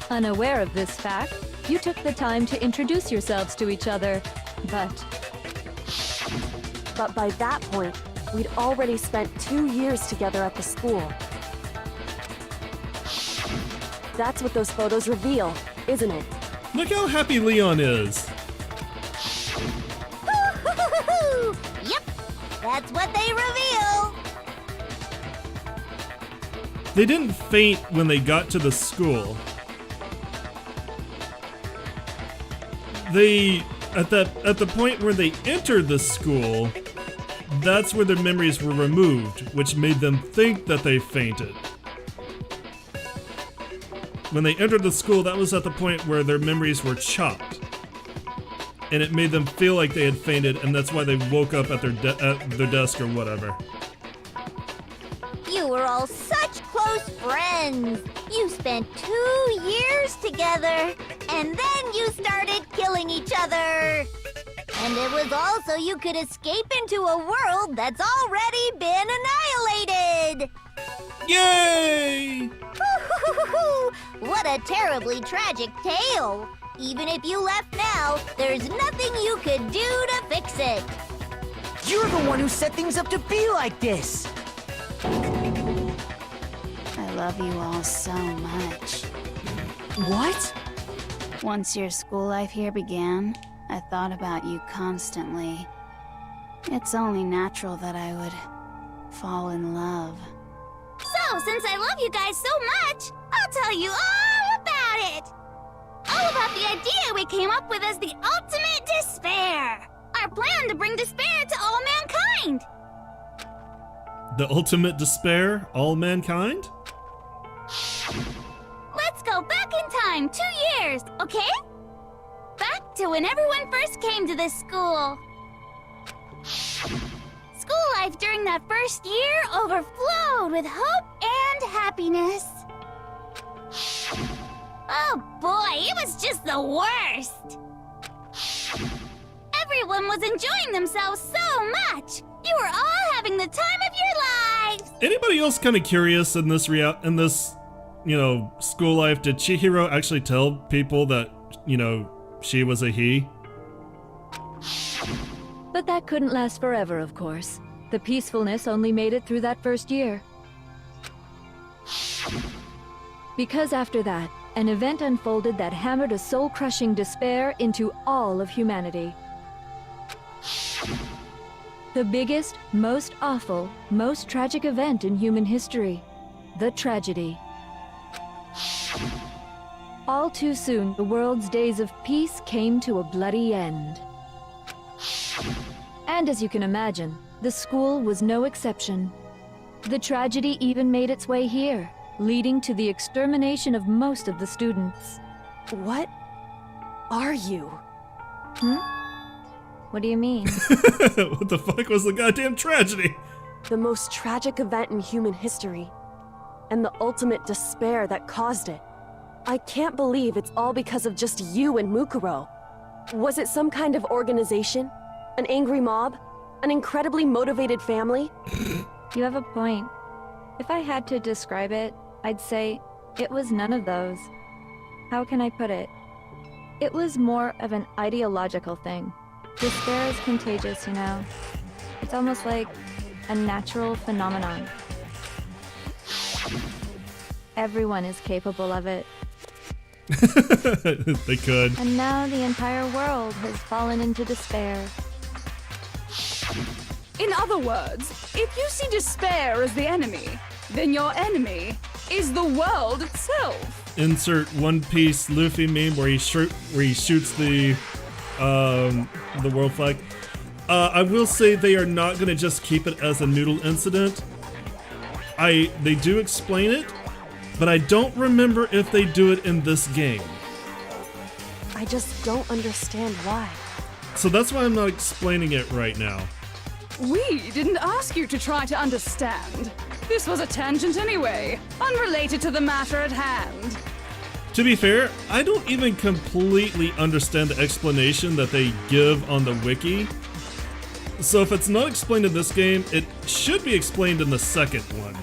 Speaker 2: Unaware of this fact, you took the time to introduce yourselves to each other, but
Speaker 8: by that point, we'd already spent 2 years together at the school. That's what those photos reveal, isn't it?
Speaker 1: Look how happy Leon is.
Speaker 7: Yep, that's what they reveal.
Speaker 1: They didn't faint when they got to the school. They, at the point where they entered the school, that's where their memories were removed, which made them think that they fainted. When they entered the school, that was at the point where their memories were chopped. And it made them feel like they had fainted, and that's why they woke up at their desk or whatever.
Speaker 7: You were all such close friends. You spent 2 years together, and then you started killing each other. And it was all so you could escape into a world that's already been annihilated.
Speaker 1: Yay!
Speaker 7: What a terribly tragic tale. Even if you left now, there's nothing you could do to fix it.
Speaker 4: You're the one who set things up to be like this!
Speaker 9: I love you all so much.
Speaker 4: What?
Speaker 9: Once your school life here began, I thought about you constantly. It's only natural that I would fall in love.
Speaker 7: So, since I love you guys so much, I'll tell you all about it. All about the idea we came up with as the ultimate despair. Our plan to bring despair to all mankind.
Speaker 1: The ultimate despair? All mankind?
Speaker 7: Let's go back in time 2 years, okay? Back to when everyone first came to this school. School life during that first year overflowed with hope and happiness. Oh boy, it was just the worst. Everyone was enjoying themselves so much. You were all having the time of your lives.
Speaker 1: Anybody else kind of curious in this school life? Did Chihiro actually tell people that, she was a he?
Speaker 2: But that couldn't last forever, of course. The peacefulness only made it through that first year. Because after that, an event unfolded that hammered a soul-crushing despair into all of humanity. The biggest, most awful, most tragic event in human history. The tragedy. All too soon, the world's days of peace came to a bloody end. And as you can imagine, the school was no exception. The tragedy even made its way here, leading to the extermination of most of the students.
Speaker 8: What are you?
Speaker 2: What do you mean?
Speaker 1: What the fuck was the goddamn tragedy?
Speaker 8: The most tragic event in human history, and the ultimate despair that caused it. I can't believe it's all because of just you and Mukuro. Was it some kind of organization? An angry mob? An incredibly motivated family?
Speaker 2: You have a point. If I had to describe it, I'd say it was none of those. How can I put it? It was more of an ideological thing. Despair is contagious, you know. It's almost like a natural phenomenon. Everyone is capable of it.
Speaker 1: They could.
Speaker 2: And now the entire world has fallen into despair.
Speaker 3: In other words, if you see despair as the enemy, then your enemy is the world itself.
Speaker 1: Insert One Piece Luffy meme where he shoots the world flag. I will say they are not going to just keep it as a noodle incident. They do explain it, but I don't remember if they do it in this game.
Speaker 8: I just don't understand why.
Speaker 1: So that's why I'm not explaining it right now.
Speaker 3: We didn't ask you to try to understand. This was a tangent anyway, unrelated to the matter at hand.
Speaker 1: To be fair, I don't even completely understand the explanation that they give on the wiki. So if it's not explained in this game, it should be explained in the second one.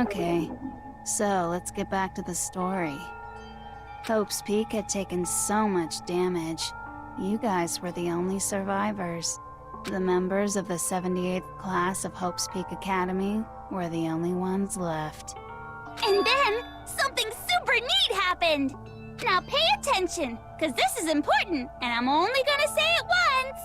Speaker 9: Okay, so let's get back to the story. Hope's Peak had taken so much damage. You guys were the only survivors. The members of the 78th class of Hope's Peak Academy were the only ones left.
Speaker 7: And then, something super neat happened! Now pay attention, cause this is important, and I'm only gonna say it once!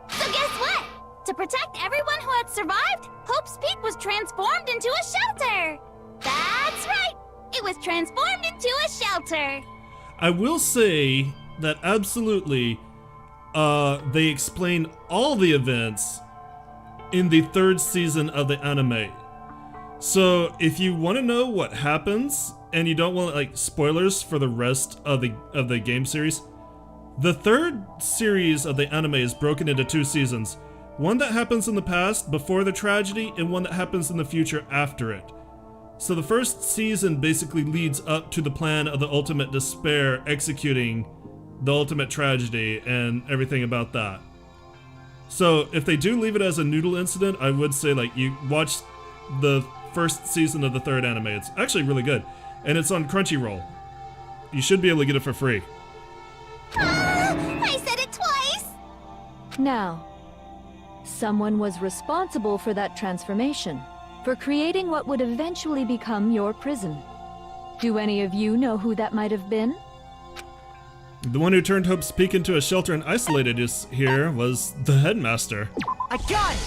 Speaker 7: So guess what? To protect everyone who had survived, Hope's Peak was transformed into a shelter! That's right! It was transformed into a shelter!
Speaker 1: I will say that absolutely, they explain all the events in the third season of the anime. So if you want to know what happens and you don't want like spoilers for the rest of the game series, the third series of the anime is broken into 2 seasons. One that happens in the past before the tragedy and one that happens in the future after it. So the first season basically leads up to the plan of the ultimate despair executing the ultimate tragedy and everything about that. So if they do leave it as a noodle incident, I would say like you watch the first season of the third anime. It's actually really good. And it's on Crunchyroll. You should be able to get it for free.
Speaker 7: I said it twice!
Speaker 2: Now, someone was responsible for that transformation, for creating what would eventually become your prison. Do any of you know who that might have been?
Speaker 1: The one who turned Hope's Peak into a shelter and isolated us here was the headmaster.
Speaker 4: I got it!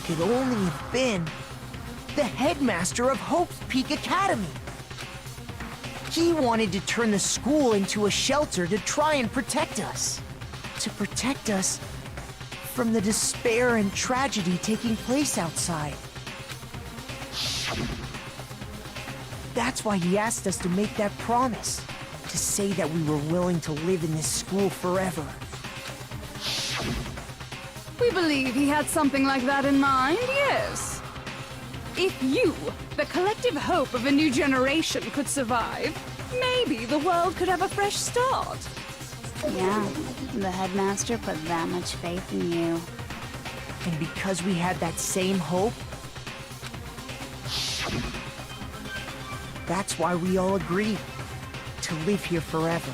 Speaker 4: Could only have been the headmaster of Hope's Peak Academy. He wanted to turn the school into a shelter to try and protect us. To protect us from the despair and tragedy taking place outside. That's why he asked us to make that promise. To say that we were willing to live in this school forever.
Speaker 3: We believe he had something like that in mind, yes. If you, the collective hope of a new generation, could survive, maybe the world could have a fresh start.
Speaker 9: Yeah, the headmaster put that much faith in you.
Speaker 4: And because we had that same hope, that's why we all agreed to live here forever.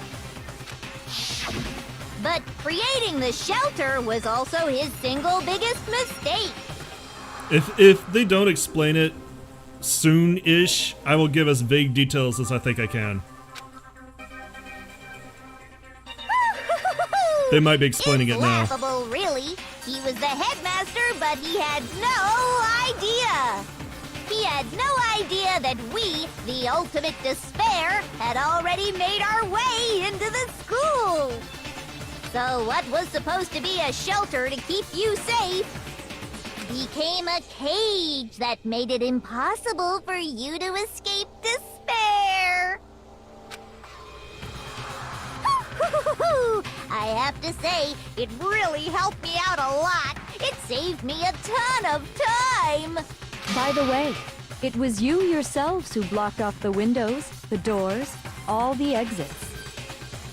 Speaker 11: But creating the shelter was also his single biggest mistake.
Speaker 1: If they don't explain it soon-ish, I will give as vague details as I think I can. They might be explaining it now.
Speaker 11: It's laughable, really. He was the headmaster, but he had no idea. He had no idea that we, the ultimate despair, had already made our way into the school. So what was supposed to be a shelter to keep you safe became a cage that made it impossible for you to escape despair. I have to say, it really helped me out a lot. It saved me a ton of time.
Speaker 2: By the way, it was you yourselves who blocked off the windows, the doors, all the exits.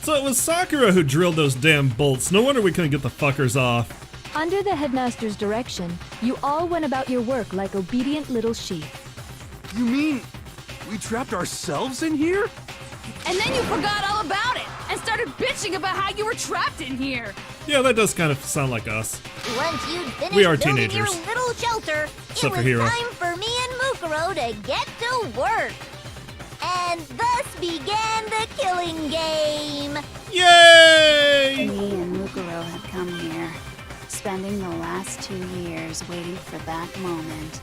Speaker 1: So it was Sakura who drilled those damn bolts. No wonder we couldn't get the fuckers off.
Speaker 2: Under the headmaster's direction, you all went about your work like obedient little sheep.
Speaker 6: You mean we trapped ourselves in here?
Speaker 3: And then you forgot all about it and started bitching about how you were trapped in here.
Speaker 1: Yeah, that does kind of sound like us.
Speaker 11: Once you'd finished
Speaker 1: We are
Speaker 11: building
Speaker 1: teenagers.
Speaker 11: your little shelter,
Speaker 1: Except
Speaker 11: it
Speaker 1: for
Speaker 11: was
Speaker 1: Hiro.
Speaker 11: time for me and Mukuro to get to work. And thus began the killing game.
Speaker 1: Yay!
Speaker 9: Me and Mukuro had come here, spending the last 2 years waiting for that moment.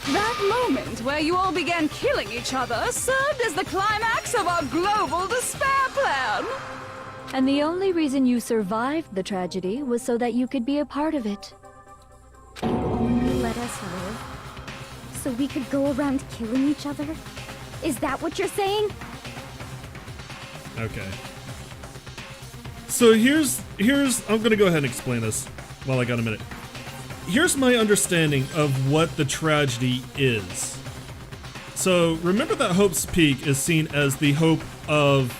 Speaker 3: That moment where you all began killing each other served as the climax of our global despair plan.
Speaker 2: And the only reason you survived the tragedy was so that you could be a part of it.
Speaker 11: You only let us live so we could go around killing each other? Is that what you're saying?
Speaker 1: Okay. So here's I'm gonna go ahead and explain this while I got a minute. Here's my understanding of what the tragedy is. So remember that Hope's Peak is seen as the hope of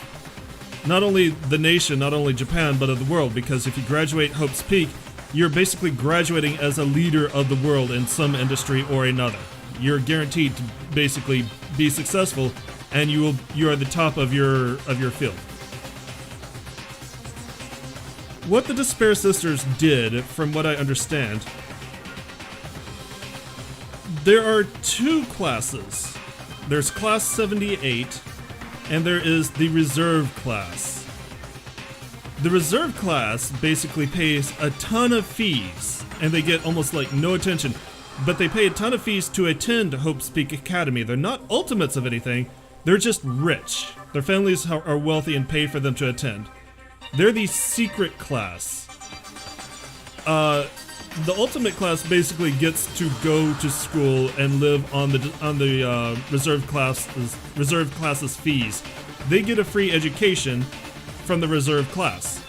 Speaker 1: not only the nation, not only Japan, but of the world, because if you graduate Hope's Peak, you're basically graduating as a leader of the world in some industry or another. You're guaranteed to basically be successful, and you are the top of your field. What the Despair Sisters did, from what I understand, there are 2 classes. There's Class 78, and there is the Reserve class. The Reserve class basically pays a ton of fees, and they get almost like no attention, but they pay a ton of fees to attend Hope's Peak Academy. They're not ultimates of anything, they're just rich. Their families are wealthy and pay for them to attend. They're the secret class. The ultimate class basically gets to go to school and live on the reserve class's fees. They get a free education from the reserve class,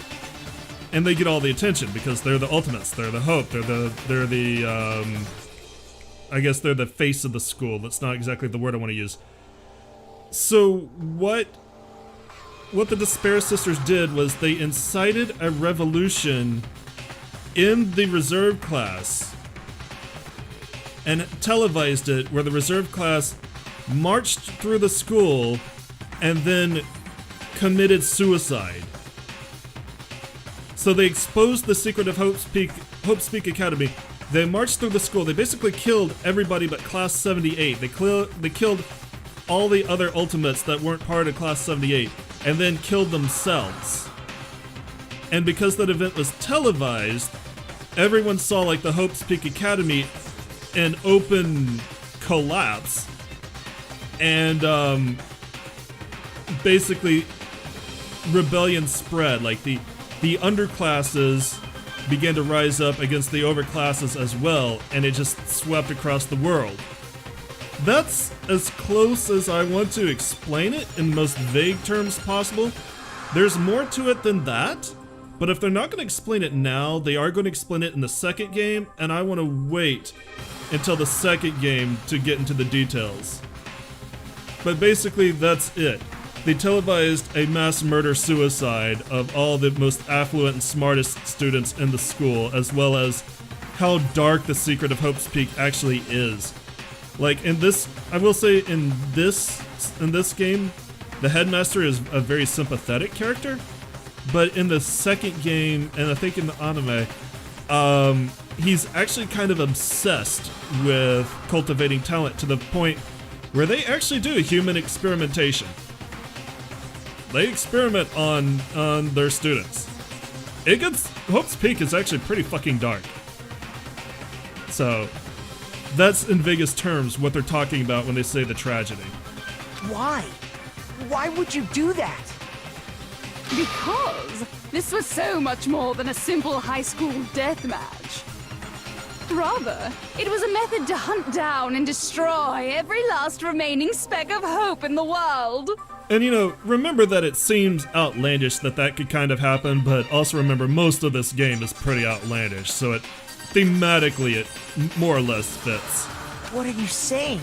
Speaker 1: and they get all the attention because they're the ultimates. They're the hope. They're the I guess they're the face of the school. That's not exactly the word I want to use. So what the Despair Sisters did was they incited a revolution in the reserve class and televised it, where the reserve class marched through the school and then committed suicide. So they exposed the secret of Hope's Peak Academy. They marched through the school. They basically killed everybody but Class 78. They killed all the other ultimates that weren't part of Class 78, and then killed themselves. And because that event was televised, everyone saw like the Hope's Peak Academy in open collapse, and basically rebellion spread. Like the underclasses began to rise up against the overclasses as well, and it just swept across the world. That's as close as I want to explain it in the most vague terms possible. There's more to it than that, but if they're not going to explain it now, they are going to explain it in the second game, and I want to wait until the second game to get into the details. But basically, that's it. They televised a mass murder suicide of all the most affluent and smartest students in the school, as well as how dark the secret of Hope's Peak actually is. Like in this, I will say in this game, the headmaster is a very sympathetic character, but in the second game, and I think in the anime, he's actually kind of obsessed with cultivating talent to the point where they actually do human experimentation. They experiment on their students. Hope's Peak is actually pretty fucking dark. So, that's in Vegas terms what they're talking about when they say the tragedy.
Speaker 4: Why? Why would you do that?
Speaker 3: Because this was so much more than a simple high school death match. Rather, it was a method to hunt down and destroy every last remaining speck of hope in the world.
Speaker 1: And you know, remember that it seems outlandish that could kind of happen, but also remember most of this game is pretty outlandish, so it thematically it more or less fits.
Speaker 4: What are you saying?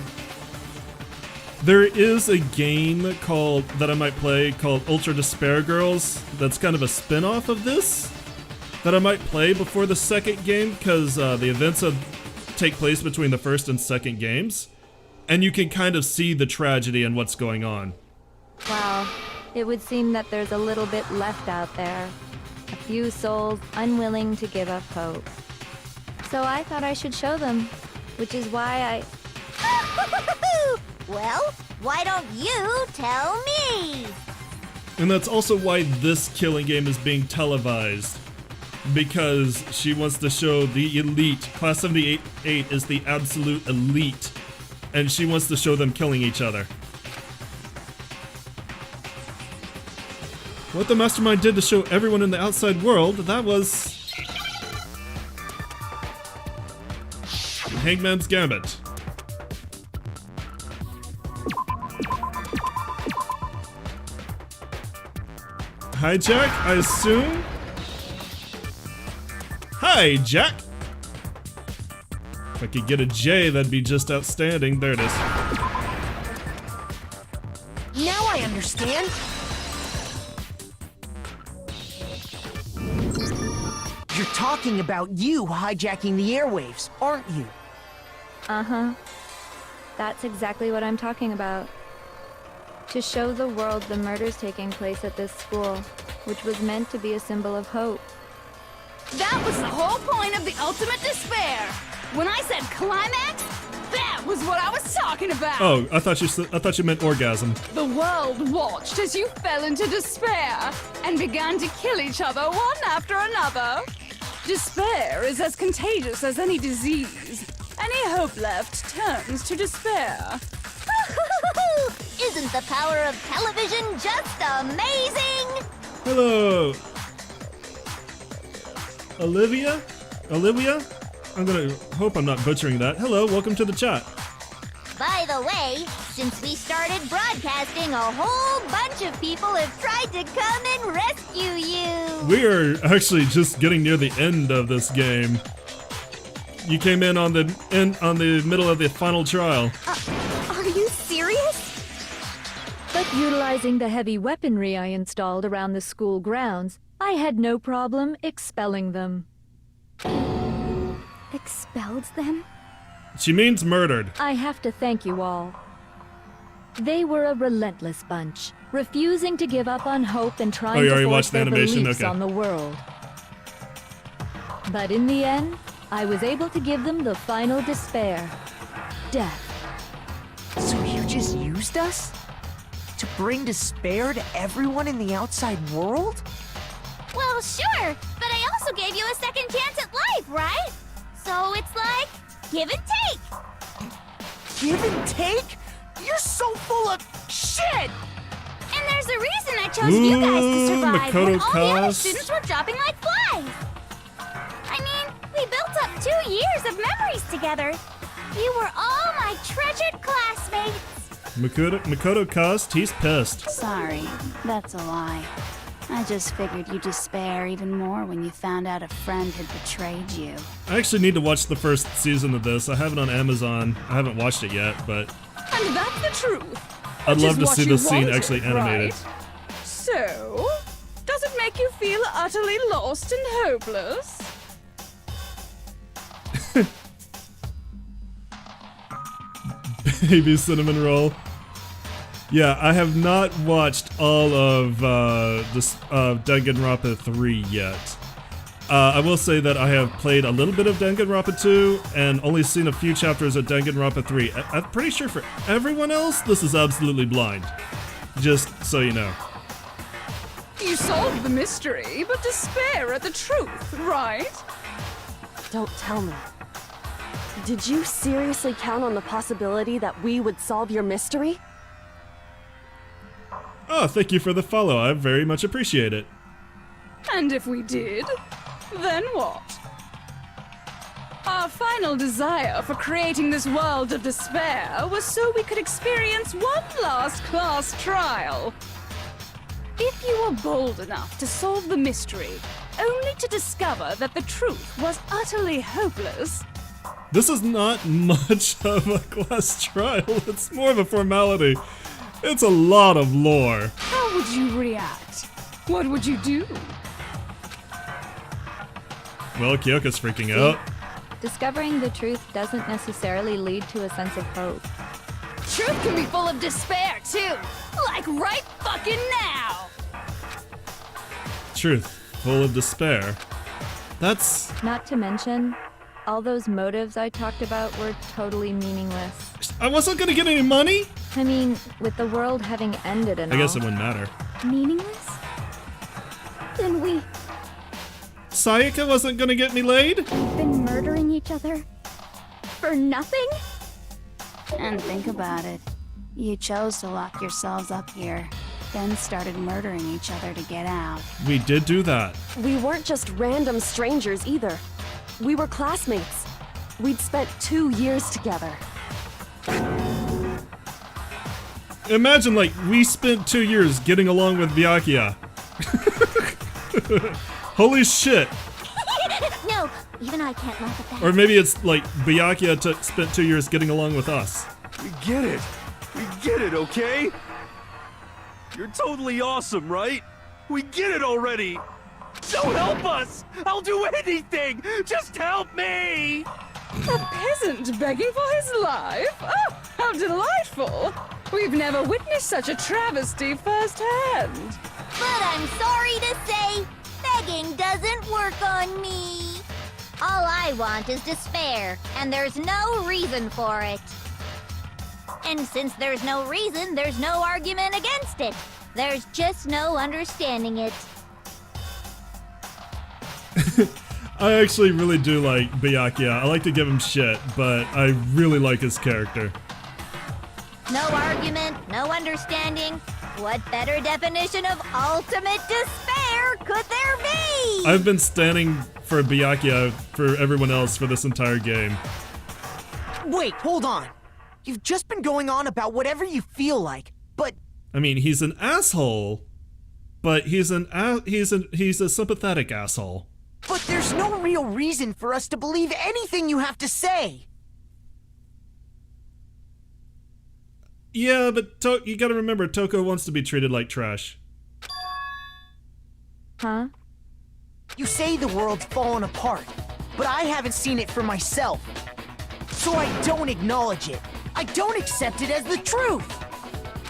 Speaker 1: There is a game that I might play called Ultra Despair Girls that's kind of a spin-off of this that I might play before the second game because the events take place between the first and second games, and you can kind of see the tragedy and what's going on.
Speaker 2: Wow, it would seem that there's a little bit left out there. A few souls unwilling to give up hope. So I thought I should show them, which is why
Speaker 11: Well, why don't you tell me?
Speaker 1: And that's also why this killing game is being televised. Because she wants to show the elite. Class 78 is the absolute elite. And she wants to show them killing each other. What the mastermind did to show everyone in the outside world, that was... Hangman's Gambit. Hi, Jack, I assume? Hi, Jack! If I could get a J, that'd be just outstanding. There it is.
Speaker 4: Now I understand. You're talking about you hijacking the airwaves, aren't you?
Speaker 2: Uh-huh. That's exactly what I'm talking about. To show the world the murders taking place at this school, which was meant to be a symbol of hope.
Speaker 3: That was the whole point of the ultimate despair. When I said climax, that was what I was talking about.
Speaker 1: Oh, I thought you meant orgasm.
Speaker 3: The world watched as you fell into despair and began to kill each other one after another. Despair is as contagious as any disease. Any hope left turns to despair.
Speaker 11: Isn't the power of television just amazing?
Speaker 1: Hello. Olivia? I'm gonna hope I'm not butchering that. Hello, welcome to the chat.
Speaker 11: By the way, since we started broadcasting, a whole bunch of people have tried to come and rescue you.
Speaker 1: We are actually just getting near the end of this game. You came in on the middle of the final trial.
Speaker 3: Are you serious?
Speaker 2: But utilizing the heavy weaponry I installed around the school grounds, I had no problem expelling them.
Speaker 3: Expelled them?
Speaker 1: She means murdered.
Speaker 2: I have to thank you all. They were a relentless bunch, refusing to give up on hope and trying
Speaker 1: you
Speaker 2: to
Speaker 1: already
Speaker 2: force
Speaker 1: watched the
Speaker 2: their
Speaker 1: animation?
Speaker 2: beliefs
Speaker 1: Okay.
Speaker 2: on the world. But in the end, I was able to give them the final despair. Death.
Speaker 4: So you just used us? To bring despair to everyone in the outside world?
Speaker 7: Well, sure, but I also gave you a second chance at life, right? So it's like, give and take.
Speaker 4: Give and take? You're so full of shit!
Speaker 7: And there's a reason I chose you guys to survive when
Speaker 1: Makoto
Speaker 7: all the other
Speaker 1: Kast.
Speaker 7: students were dropping like flies. I mean, we built up 2 years of memories together. You were all my treasured classmates.
Speaker 1: Makoto Kast, he's pissed.
Speaker 9: Sorry, that's a lie. I just figured you'd despair even more when you found out a friend had betrayed you.
Speaker 1: I actually need to watch the first season of this. I have it on Amazon. I haven't watched it yet, but
Speaker 3: And that's the truth.
Speaker 1: I'd
Speaker 3: Which
Speaker 1: love
Speaker 3: is
Speaker 1: to
Speaker 3: what
Speaker 1: see
Speaker 3: you
Speaker 1: this scene
Speaker 3: wanted,
Speaker 1: actually animated.
Speaker 3: right? So, does it make you feel utterly lost and hopeless?
Speaker 1: Baby cinnamon roll. Yeah, I have not watched all of this Danganronpa 3 yet. I will say that I have played a little bit of Danganronpa 2 and only seen a few chapters of Danganronpa 3. I'm pretty sure for everyone else, this is absolutely blind. Just so you know.
Speaker 3: You solved the mystery, but despair at the truth, right?
Speaker 8: Don't tell me. Did you seriously count on the possibility that we would solve your mystery?
Speaker 1: Oh, thank you for the follow. I very much appreciate it.
Speaker 3: And if we did, then what? Our final desire for creating this world of despair was so we could experience one last class trial. If you were bold enough to solve the mystery, only to discover that the truth was utterly hopeless.
Speaker 1: This is not much of a class trial. It's more of a formality. It's a lot of lore.
Speaker 3: How would you react? What would you do?
Speaker 1: Well, Kyoko's freaking out.
Speaker 2: Discovering the truth doesn't necessarily lead to a sense of hope.
Speaker 3: Truth can be full of despair, too. Like right fucking now.
Speaker 1: Truth, full of despair. That's...
Speaker 2: Not to mention, all those motives I talked about were totally meaningless.
Speaker 1: I wasn't gonna get any money?
Speaker 2: I mean, with the world having ended and
Speaker 1: I guess
Speaker 2: all.
Speaker 1: it wouldn't matter.
Speaker 3: Meaningless? Then we've
Speaker 1: Sayaka wasn't gonna get me laid?
Speaker 7: Been murdering each other for nothing?
Speaker 9: And think about it. You chose to lock yourselves up here, then started murdering each other to get out.
Speaker 1: We did do that.
Speaker 8: We weren't just random strangers either. We were classmates. We'd spent 2 years together.
Speaker 1: Imagine, like, we spent 2 years getting along with Byakuya. Holy shit.
Speaker 11: No, even I can't laugh at that.
Speaker 1: Or maybe it's like Byakuya spent 2 years getting along with us.
Speaker 6: We get it. We get it, okay? You're totally awesome, right? We get it already. So help us! I'll do anything! Just help me!
Speaker 3: a peasant begging for his life? Oh, how delightful! We've never witnessed such a travesty firsthand.
Speaker 11: But I'm sorry to say, begging doesn't work on me. All I want is despair, and there's no reason for it. And since there's no reason, there's no argument against it. There's just no understanding it.
Speaker 1: I actually really do like Byakuya. I like to give him shit, but I really like his character.
Speaker 11: No argument, no understanding. What better definition of ultimate despair could there be?
Speaker 1: I've been standing for Byakuya for everyone else for this entire game.
Speaker 4: Wait, hold on. You've just been going on about whatever you feel like, but...
Speaker 1: I mean, he's an asshole, but he's a sympathetic asshole.
Speaker 4: But there's no real reason for us to believe anything you have to say.
Speaker 1: Yeah, but you gotta remember, Toko wants to be treated like trash.
Speaker 2: Huh?
Speaker 4: You say the world's fallen apart, but I haven't seen it for myself. So I don't acknowledge it. I don't accept it as the truth.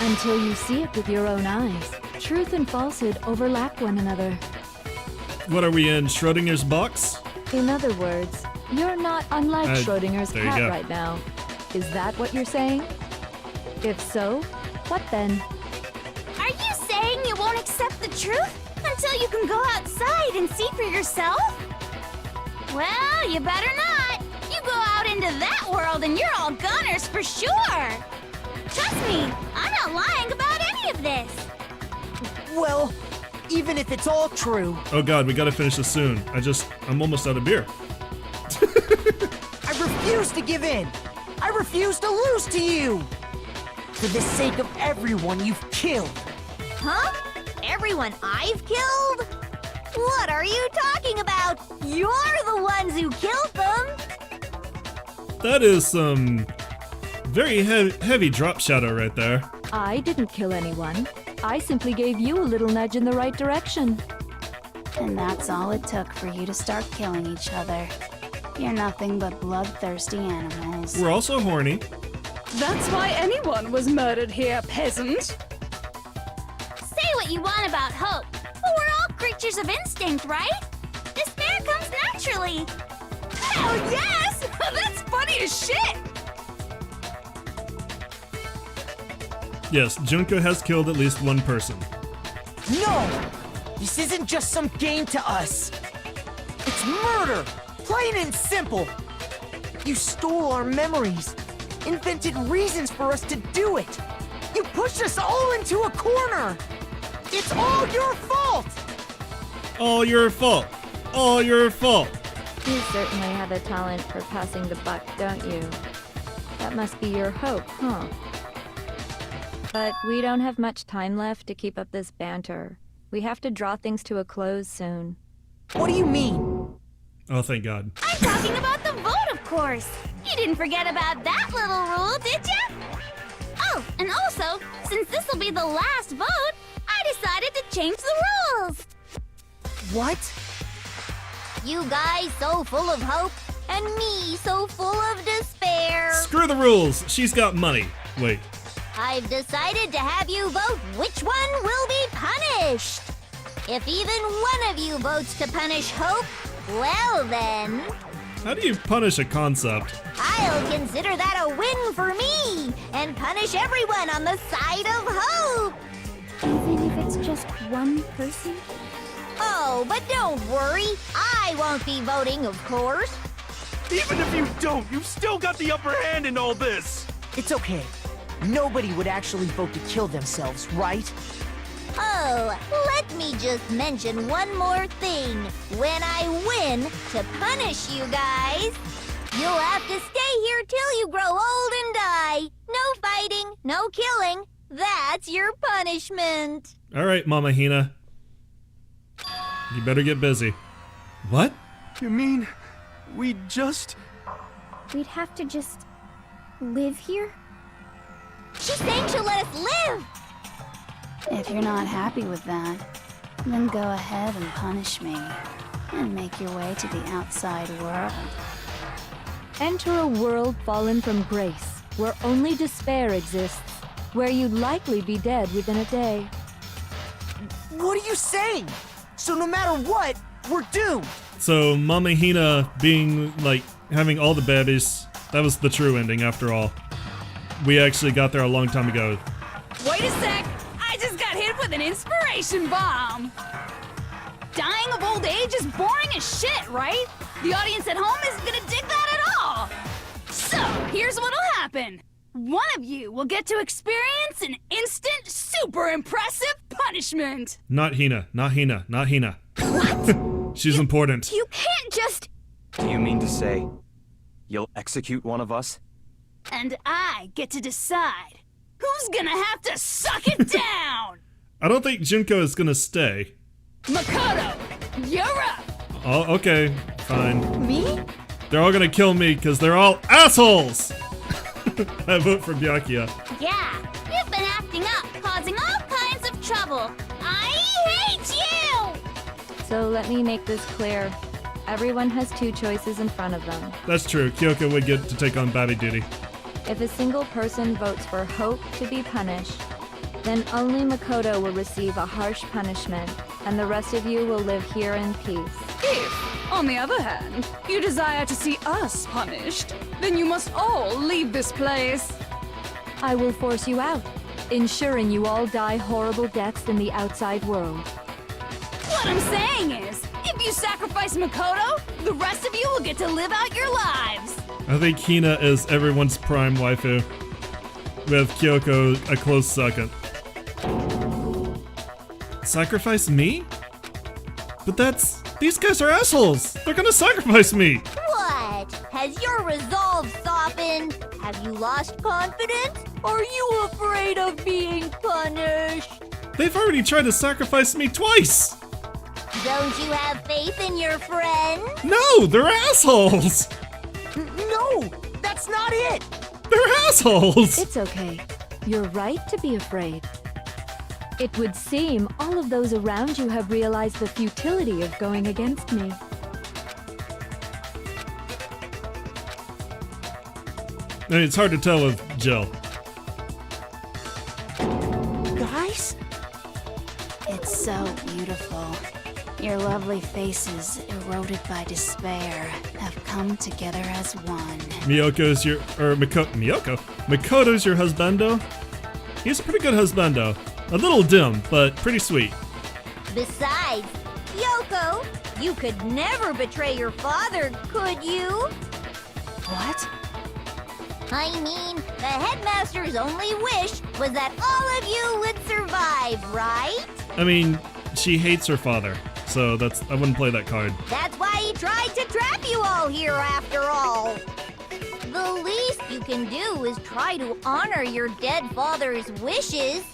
Speaker 2: Until you see it with your own eyes. Truth and falsehood overlap one another.
Speaker 1: What are we in, Schrodinger's box?
Speaker 2: In other words, you're not unlike Schrodinger's
Speaker 1: there you
Speaker 2: cat
Speaker 1: go.
Speaker 2: right now. Is that what you're saying? If so, what then?
Speaker 7: Are you saying you won't accept the truth until you can go outside and see for yourself? Well, you better not. You go out into that world and you're all goners for sure. Trust me, I'm not lying about any of this.
Speaker 4: Well, even if it's all true,
Speaker 1: Oh god, we gotta finish this soon. I'm almost out of beer.
Speaker 4: I refuse to give in. I refuse to lose to you. For the sake of everyone you've killed.
Speaker 11: Huh? Everyone I've killed? What are you talking about? You're the ones who killed them!
Speaker 1: That is some very heavy drop shadow right there.
Speaker 2: I didn't kill anyone. I simply gave you a little nudge in the right direction.
Speaker 9: And that's all it took for you to start killing each other. You're nothing but bloodthirsty animals.
Speaker 1: We're also horny.
Speaker 3: That's why anyone was murdered here, peasant.
Speaker 7: Say what you want about hope, but we're all creatures of instinct, right? Despair comes naturally.
Speaker 3: Hell yes! That's funny as shit!
Speaker 1: Yes, Junko has killed at least one person.
Speaker 4: No! This isn't just some game to us. It's murder! Plain and simple! You stole our memories, invented reasons for us to do it. You pushed us all into a corner! It's all your fault!
Speaker 1: All your fault. All your fault.
Speaker 2: You certainly have a talent for passing the buck, don't you? That must be your hope, huh? But we don't have much time left to keep up this banter. We have to draw things to a close soon.
Speaker 4: What do you mean?
Speaker 1: Oh, thank God.
Speaker 7: I'm talking about the vote, of course. You didn't forget about that little rule, did ya? Oh, and also, since this will be the last vote, I decided to change the rules.
Speaker 4: What?
Speaker 11: You guys so full of hope, and me so full of despair.
Speaker 1: Screw the rules. She's got money. Wait.
Speaker 11: I've decided to have you vote which one will be punished. If even one of you votes to punish Hope, well then,
Speaker 1: How do you punish a concept?
Speaker 11: I'll consider that a win for me and punish everyone on the side of Hope.
Speaker 2: Even if it's just one person?
Speaker 11: Oh, but don't worry. I won't be voting, of course.
Speaker 6: Even if you don't, you've still got the upper hand in all this!
Speaker 4: It's okay. Nobody would actually vote to kill themselves, right?
Speaker 11: Oh, let me just mention one more thing. When I win to punish you guys, you'll have to stay here till you grow old and die. No fighting, no killing. That's your punishment.
Speaker 1: All right, Mama Hina. You better get busy. What?
Speaker 6: You mean, we just...
Speaker 7: We'd have to just live here? She's saying she'll let us live!
Speaker 9: If you're not happy with that, then go ahead and punish me, and make your way to the outside world.
Speaker 2: Enter a world fallen from grace, where only despair exists, where you'd likely be dead within a day.
Speaker 4: What are you saying? So no matter what, we're doomed!
Speaker 1: So Mama Hina being, like, having all the babies, that was the true ending after all. We actually got there a long time ago.
Speaker 3: Wait a sec! I just got hit with an inspiration bomb! Dying of old age is boring as shit, right? The audience at home isn't gonna dig that at all! So, here's what'll happen. One of you will get to experience an instant, super impressive punishment!
Speaker 1: Not Hina, not Hina, not Hina. What? She's important.
Speaker 3: You can't just...
Speaker 5: Do you mean to say you'll execute one of us?
Speaker 3: And I get to decide who's gonna have to suck it down!
Speaker 1: I don't think Junko is gonna stay.
Speaker 3: Makoto, you're up!
Speaker 1: Oh, okay, fine.
Speaker 4: Me?
Speaker 1: They're all gonna kill me because they're all assholes! I vote for Byakuya.
Speaker 7: Yeah, you've been acting up, causing all kinds of trouble. I hate you!
Speaker 2: So let me make this clear. Everyone has two choices in front of them.
Speaker 1: That's true, Kyoko would get to take on baddie duty.
Speaker 2: If a single person votes for Hope to be punished, then only Makoto will receive a harsh punishment, and the rest of you will live here in peace.
Speaker 3: If, on the other hand, you desire to see us punished, then you must all leave this place.
Speaker 2: I will force you out, ensuring you all die horrible deaths in the outside world.
Speaker 3: What I'm saying is, if you sacrifice Makoto, the rest of you will get to live out your lives.
Speaker 1: I think Hina is everyone's prime waifu, with Kyoko a close second. Sacrifice me? But these guys are assholes! They're gonna sacrifice me!
Speaker 11: What? Has your resolve softened? Have you lost confidence? Are you afraid of being punished?
Speaker 1: They've already tried to sacrifice me twice!
Speaker 11: Don't you have faith in your friend?
Speaker 1: No, they're assholes!
Speaker 4: No! That's not it!
Speaker 1: They're assholes!
Speaker 2: It's okay. You're right to be afraid. It would seem all of those around you have realized the futility of going against me.
Speaker 1: I mean, it's hard to tell with Jill.
Speaker 4: Guys?
Speaker 9: It's so beautiful. Your lovely faces, eroded by despair, have come together as one.
Speaker 1: Miyoko's your, or Miyoko? Makoto's your husbando? He's a pretty good husbando. A little dim, but pretty sweet.
Speaker 11: Besides, Yoko, you could never betray your father, could you?
Speaker 8: What?
Speaker 11: I mean, the headmaster's only wish was that all of you would survive, right?
Speaker 1: I mean, she hates her father, so I wouldn't play that card.
Speaker 11: That's why he tried to trap you all here after all. The least you can do is try to honor your dead father's wishes.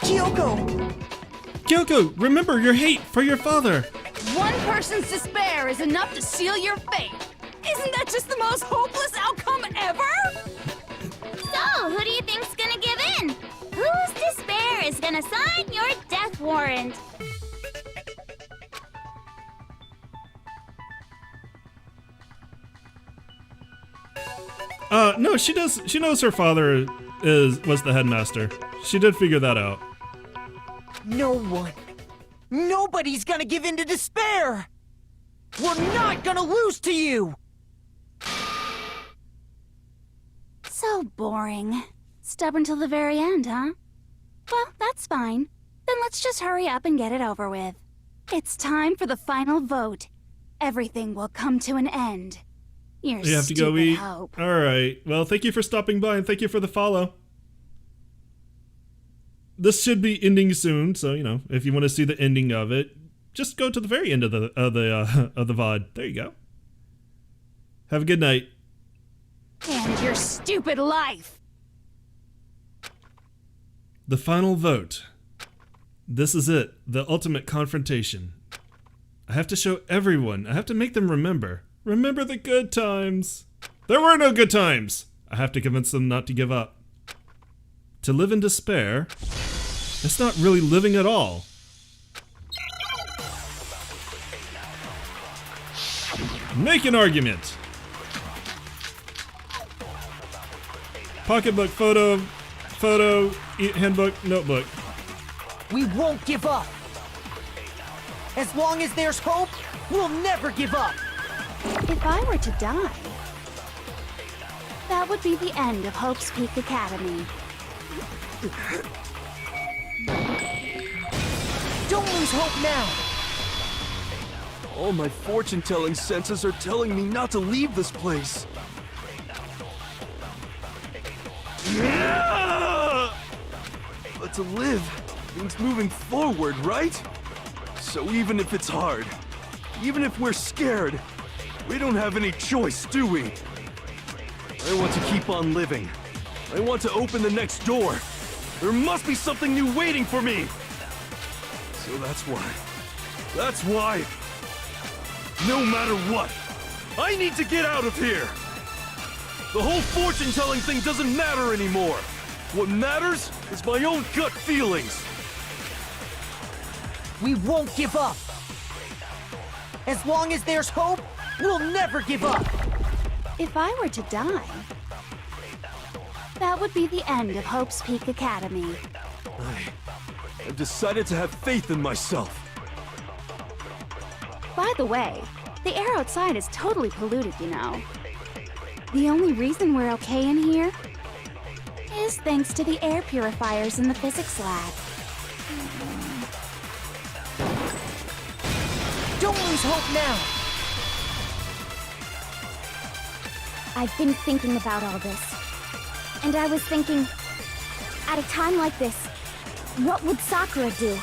Speaker 4: Kyoko!
Speaker 1: Kyoko, remember your hate for your father!
Speaker 3: One person's despair is enough to seal your fate. Isn't that just the most hopeless outcome ever?
Speaker 7: So, who do you think's gonna give in? Whose despair is gonna sign your death warrant?
Speaker 1: No, she does. She knows her father was the headmaster. She did figure that out.
Speaker 4: No one. Nobody's gonna give in to despair! We're not gonna lose to you!
Speaker 9: So boring. Stubborn till the very end, huh? Well, that's fine. Then let's just hurry up and get it over with. It's time for the final vote. Everything will come to an end. Your
Speaker 1: You have to go
Speaker 9: stupid
Speaker 1: eat.
Speaker 9: hope.
Speaker 1: Alright. Well, thank you for stopping by and thank you for the follow. This should be ending soon, so, you know, if you want to see the ending of it, just go to the very end of the VOD. There you go. Have a good night.
Speaker 3: And your stupid life.
Speaker 1: The final vote. This is it. The ultimate confrontation. I have to show everyone. I have to make them remember. Remember the good times. There were no good times. I have to convince them not to give up. To live in despair, it's not really living at all. Make an argument. Pocketbook, photo, handbook, notebook.
Speaker 4: We won't give up! As long as there's hope, we'll never give up!
Speaker 9: If I were to die, that would be the end of Hope's Peak Academy.
Speaker 4: Don't lose hope now!
Speaker 6: All my fortune-telling senses are telling me not to leave this place. But to live means moving forward, right? So even if it's hard, even if we're scared, we don't have any choice, do we? I want to keep on living. I want to open the next door. There must be something new waiting for me. So that's why, no matter what, I need to get out of here. The whole fortune-telling thing doesn't matter anymore. What matters is my own gut feelings.
Speaker 4: We won't give up! As long as there's hope, we'll never give up!
Speaker 9: If I were to die, that would be the end of Hope's Peak Academy.
Speaker 6: I've decided to have faith in myself.
Speaker 9: By the way, the air outside is totally polluted, you know. The only reason we're okay in here is thanks to the air purifiers in the physics lab.
Speaker 4: Don't lose hope now!
Speaker 7: I've been thinking about all this. And I was thinking, at a time like this, what would Sakura do?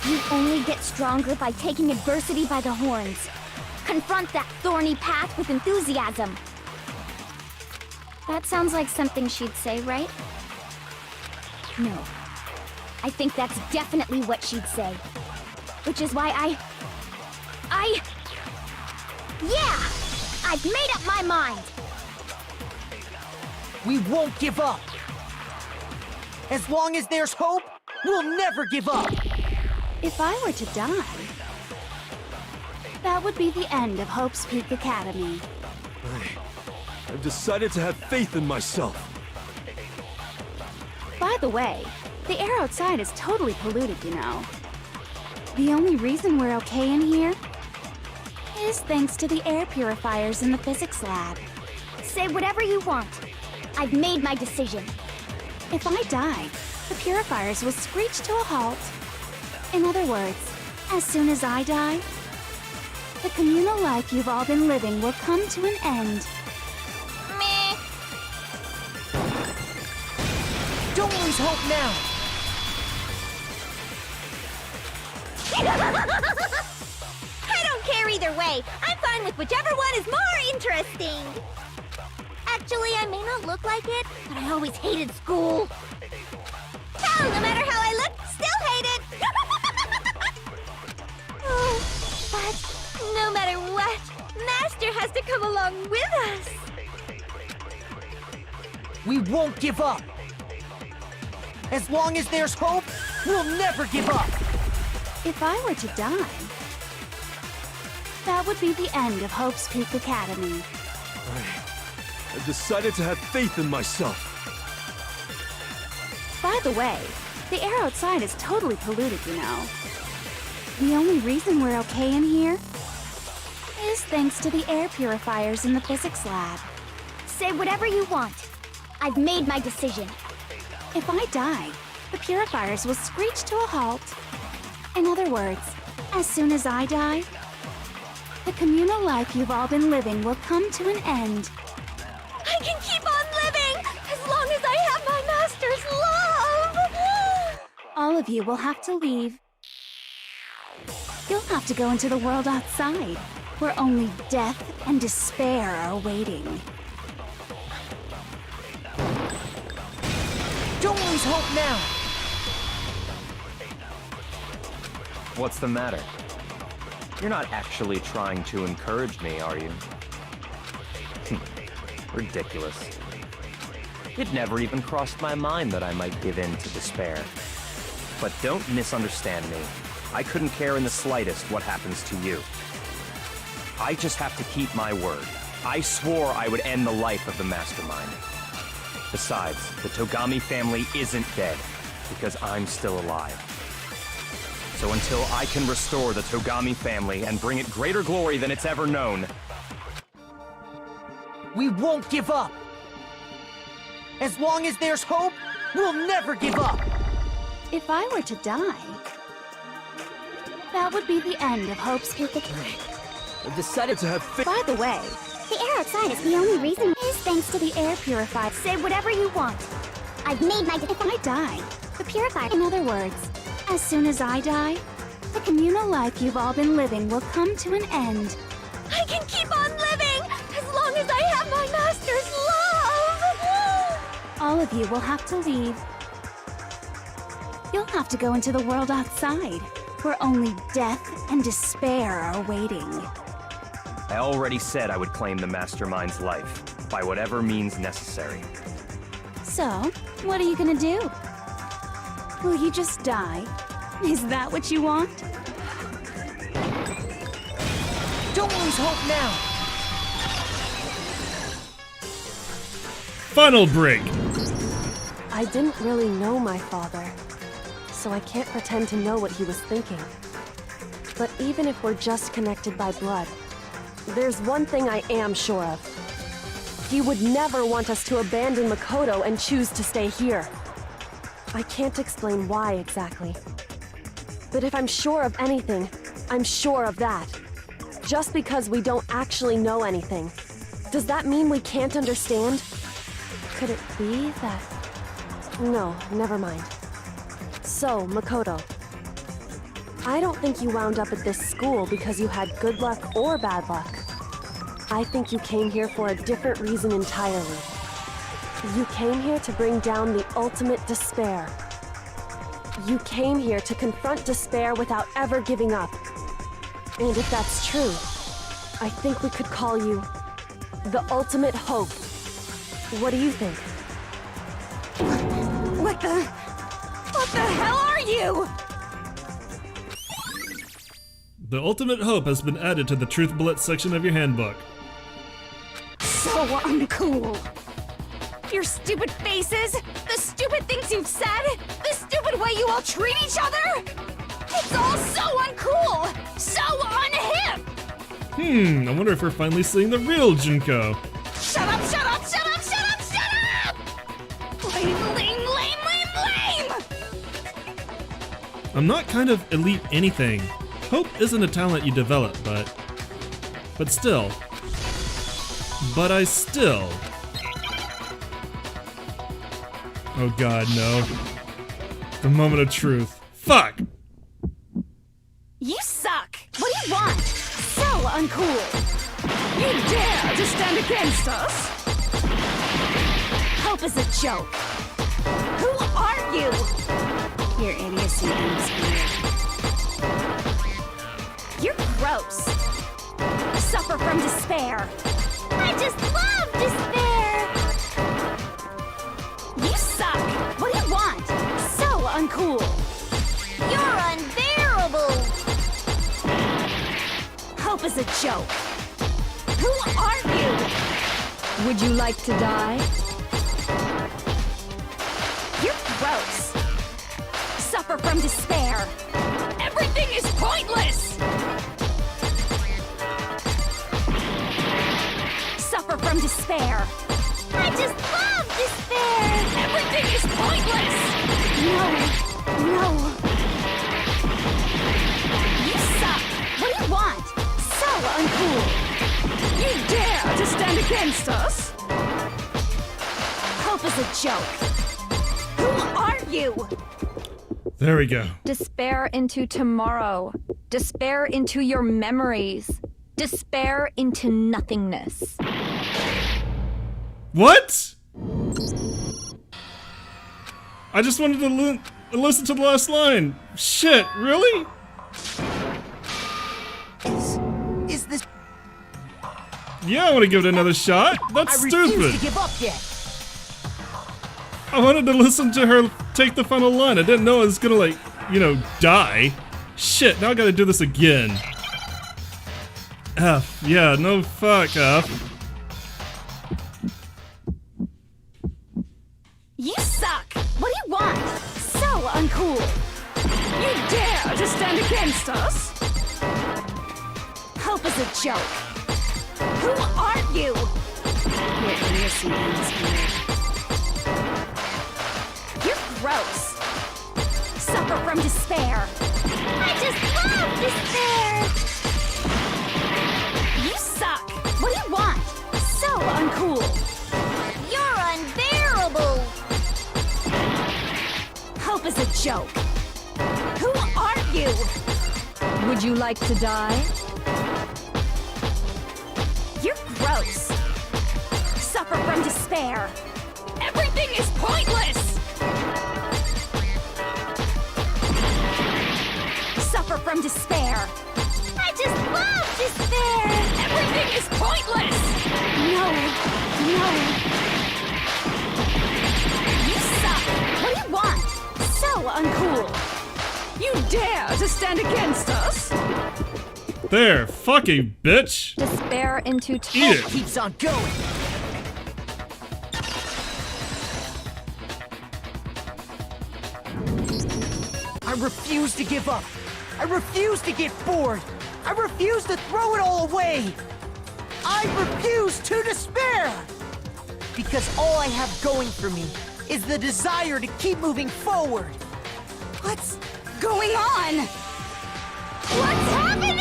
Speaker 7: You only get stronger by taking adversity by the horns. Confront that thorny path with enthusiasm. That sounds like something she'd say, right? No. I think that's definitely what she'd say. Which is why yeah! I've made up my mind!
Speaker 4: We won't give up! As long as there's hope, we'll never give up!
Speaker 9: If I were to die, that would be the end of Hope's Peak Academy.
Speaker 6: I've decided to have faith in myself.
Speaker 3: By the way, the air outside is totally polluted, you know. The only reason we're okay in here is thanks to the air purifiers in the physics lab.
Speaker 7: Say whatever you want. I've made my decision.
Speaker 3: If I die, the purifiers will screech to a halt. In other words, as soon as I die, the communal life you've all been living will come to an end.
Speaker 7: Meh.
Speaker 4: Don't lose hope now!
Speaker 11: I don't care either way. I'm fine with whichever one is more interesting. Actually, I may not look like it, but I always hated school. Hell, no matter how I look, still hate it. Oh, but no matter what, Master has to come along with us.
Speaker 4: We won't give up! As long as there's hope, we'll never give up!
Speaker 3: If I were to die, that would be the end of Hope's Peak Academy.
Speaker 6: I've decided to have faith in myself.
Speaker 3: By the way, the air outside is totally polluted, you know. The only reason we're okay in here is thanks to the air purifiers in the physics lab.
Speaker 7: Say whatever you want. I've made my decision.
Speaker 3: If I die, the purifiers will screech to a halt. In other words, as soon as I die, the communal life you've all been living will come to an end.
Speaker 7: I can keep on living as long as I have my master's love!
Speaker 3: All of you will have to leave. You'll have to go into the world outside, where only death and despair are waiting.
Speaker 4: Don't lose hope now!
Speaker 5: What's the matter? You're not actually trying to encourage me, are you? Ridiculous. It never even crossed my mind that I might give in to despair. But don't misunderstand me. I couldn't care in the slightest what happens to you. I just have to keep my word. I swore I would end the life of the Mastermind. Besides, the Togami family isn't dead, because I'm still alive. So until I can restore the Togami family and bring it greater glory than it's ever known,
Speaker 4: We won't give up! As long as there's hope, we'll never give up!
Speaker 3: If I were to die, that would be the end of Hope's Peak Academy.
Speaker 6: I've decided to have faith.
Speaker 3: By the way,
Speaker 7: The air outside is the only reason
Speaker 3: is thanks to the air purifier.
Speaker 7: Say whatever you want. I've made my
Speaker 3: If I die,
Speaker 7: the purifier.
Speaker 3: in other words, as soon as I die, the communal life you've all been living will come to an end.
Speaker 7: I can keep on living as long as I have my master's love!
Speaker 3: All of you will have to leave. You'll have to go into the world outside, where only death and despair are waiting.
Speaker 5: I already said I would claim the Mastermind's life, by whatever means necessary.
Speaker 3: So, what are you gonna do? Will you just die? Is that what you want?
Speaker 4: Don't lose hope now!
Speaker 1: Final break.
Speaker 8: I didn't really know my father, so I can't pretend to know what he was thinking. But even if we're just connected by blood, there's one thing I am sure of. He would never want us to abandon Makoto and choose to stay here. I can't explain why exactly. But if I'm sure of anything, I'm sure of that. Just because we don't actually know anything, does that mean we can't understand? Could it be that... No, never mind. So, Makoto, I don't think you wound up at this school because you had good luck or bad luck. I think you came here for a different reason entirely. You came here to bring down the ultimate despair. You came here to confront despair without ever giving up. And if that's true, I think we could call you the ultimate hope. What do you think?
Speaker 3: What the hell are you?
Speaker 1: The ultimate hope has been added to the Truth Bullet section of your handbook.
Speaker 3: So uncool. Your stupid faces, the stupid things you've said, the stupid way you all treat each other. It's all so uncool, so unhip.
Speaker 1: I wonder if we're finally seeing the real Junko.
Speaker 3: Shut up, shut up, shut up, shut up, shut up! Lame, lame, lame, lame, lame!
Speaker 1: I'm not kind of elite anything. Hope isn't a talent you develop, but still. But I still. Oh god, no. The moment of truth. Fuck!
Speaker 3: You suck! What do you want? So uncool! You dare to stand against us? Hope is a joke. Who are you?
Speaker 9: Your idiocy is weird.
Speaker 3: You're gross. Suffer from despair.
Speaker 11: I just love despair!
Speaker 3: You suck! What do you want? So uncool!
Speaker 11: You're unbearable!
Speaker 3: Hope is a joke. Who are you?
Speaker 2: Would you like to die?
Speaker 3: You're gross. Suffer from despair. Everything is pointless! Suffer from despair.
Speaker 11: I just love despair!
Speaker 3: Everything is pointless! No. You suck! What do you want? So uncool! You dare to stand against us? Hope is a joke. Who are you?
Speaker 1: There we go.
Speaker 2: Despair into tomorrow. Despair into your memories. Despair into nothingness.
Speaker 1: What? I just wanted to listen to the last line. Shit, really?
Speaker 4: Is this...
Speaker 1: Yeah, I want to give it another shot. That's
Speaker 4: I
Speaker 1: stupid.
Speaker 4: refuse to give up yet.
Speaker 1: I wanted to listen to her take the final line. I didn't know I was gonna, like, you know, die. Shit, now I gotta do this again. F. Yeah, no fuck, F.
Speaker 3: You suck! What do you want? So uncool! You dare to stand against us? Hope is a joke. Who are you?
Speaker 9: Your idiocy is weird.
Speaker 3: You're gross. Suffer from despair.
Speaker 11: I just love despair!
Speaker 3: You suck! What do you want? So uncool!
Speaker 11: You're unbearable!
Speaker 3: Hope is a joke. Who are you?
Speaker 2: Would you like to die?
Speaker 3: You're gross. Suffer from despair. Everything is pointless! Suffer from despair.
Speaker 11: I just love despair!
Speaker 3: Everything is pointless! No. You suck! What do you want? So uncool! You dare to stand against us?
Speaker 1: There, fucking bitch.
Speaker 2: Despair into
Speaker 1: Eat it.
Speaker 4: Keeps on going. I refuse to give up. I refuse to get bored. I refuse to throw it all away. I refuse to despair. Because all I have going for me is the desire to keep moving forward.
Speaker 3: What's going on? What's happening?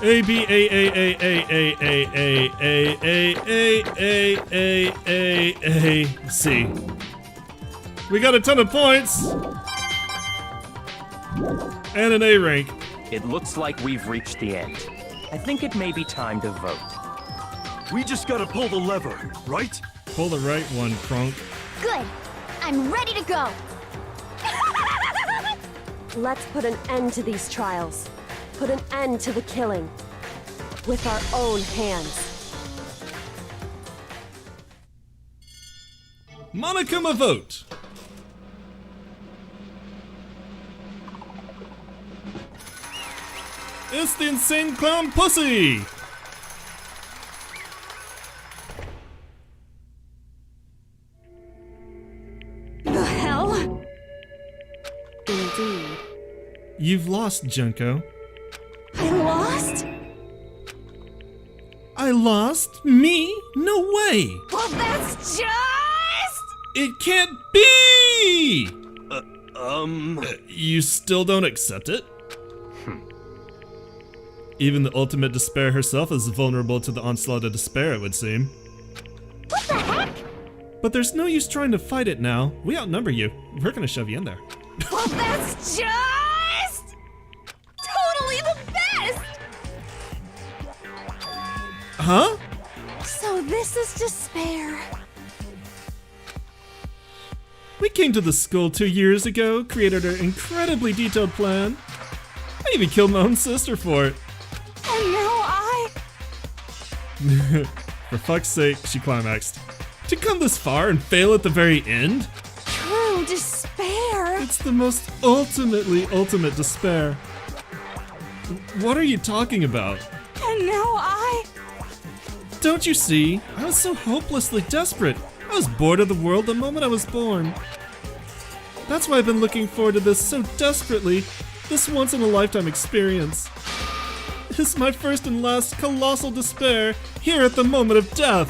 Speaker 1: A B A A A A A A A A A A A A C. We got a ton of points and an A rank.
Speaker 5: It looks like we've reached the end. I think it may be time to vote.
Speaker 6: We just gotta pull the lever, right?
Speaker 1: Pull the right one, Kronk.
Speaker 11: Good. I'm ready to go.
Speaker 8: Let's put an end to these trials. Put an end to the killing. With our own hands.
Speaker 1: Monokuma vote. It's the insane clown pussy!
Speaker 3: The hell?
Speaker 8: Indeed.
Speaker 1: You've lost, Junko.
Speaker 3: I lost?
Speaker 1: I lost? Me? No way!
Speaker 3: Well, that's just...
Speaker 1: It can't be! You still don't accept it? Even the ultimate despair herself is vulnerable to the onslaught of despair, it would seem.
Speaker 11: What the heck?
Speaker 1: But there's no use trying to fight it now. We outnumber you. We're gonna shove you in there.
Speaker 3: Well, that's just... totally the best!
Speaker 1: Huh?
Speaker 3: So this is despair.
Speaker 1: We came to the school 2 years ago, created an incredibly detailed plan. I even killed my own sister for it.
Speaker 3: And now I...
Speaker 1: For fuck's sake, she climaxed. To come this far and fail at the very end?
Speaker 3: True despair.
Speaker 1: It's the most ultimate despair. What are you talking about?
Speaker 3: And now I...
Speaker 1: Don't you see? I was so hopelessly desperate. I was bored of the world the moment I was born. That's why I've been looking forward to this so desperately, this once-in-a-lifetime experience. It's my first and last colossal despair here at the moment of death.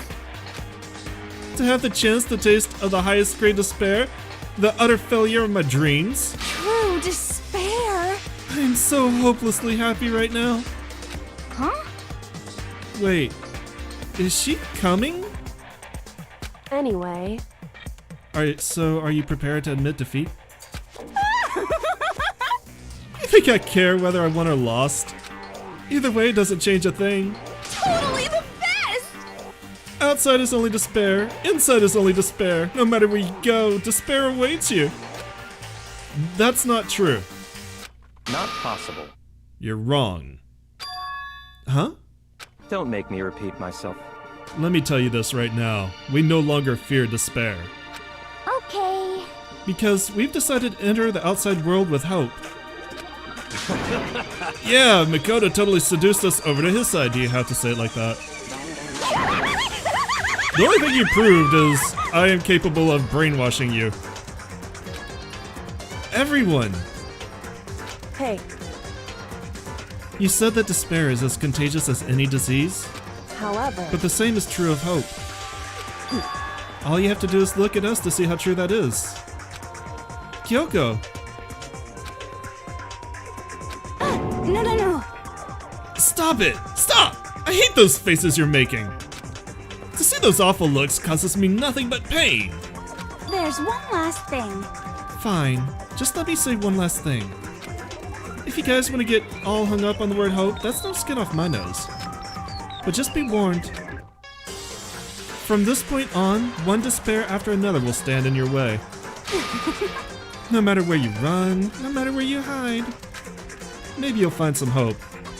Speaker 1: To have the chance to taste of the highest grade despair, the utter failure of my dreams.
Speaker 3: True despair.
Speaker 1: I am so hopelessly happy right now.
Speaker 3: Huh?
Speaker 1: Wait, is she coming?
Speaker 8: Anyway,
Speaker 1: So are you prepared to admit defeat? You think I care whether I won or lost? Either way, it doesn't change a thing.
Speaker 3: Totally the best!
Speaker 1: Outside is only despair, inside is only despair. No matter where you go, despair awaits you. That's not true.
Speaker 5: Not possible.
Speaker 1: You're wrong. Huh?
Speaker 5: Don't make me repeat myself.
Speaker 1: Let me tell you this right now. We no longer fear despair.
Speaker 11: Okay.
Speaker 1: Because we've decided to enter the outside world with hope. Yeah, Makoto totally seduced us over to his side. Do you have to say it like that? The only thing you proved is I am capable of brainwashing you. Everyone!
Speaker 8: hey,
Speaker 1: You said that despair is as contagious as any disease,
Speaker 8: however,
Speaker 1: but the same is true of hope. All you have to do is look at us to see how true that is. Kyoko!
Speaker 3: No.
Speaker 1: Stop it! Stop! I hate those faces you're making! To see those awful looks causes me nothing but pain!
Speaker 3: There's one last thing.
Speaker 1: Fine, just let me say one last thing. If you guys want to get all hung up on the word hope, that's no skin off my nose. But just be warned. From this point on, one despair after another will stand in your way. No matter where you run, no matter where you hide. Maybe you'll find some hope,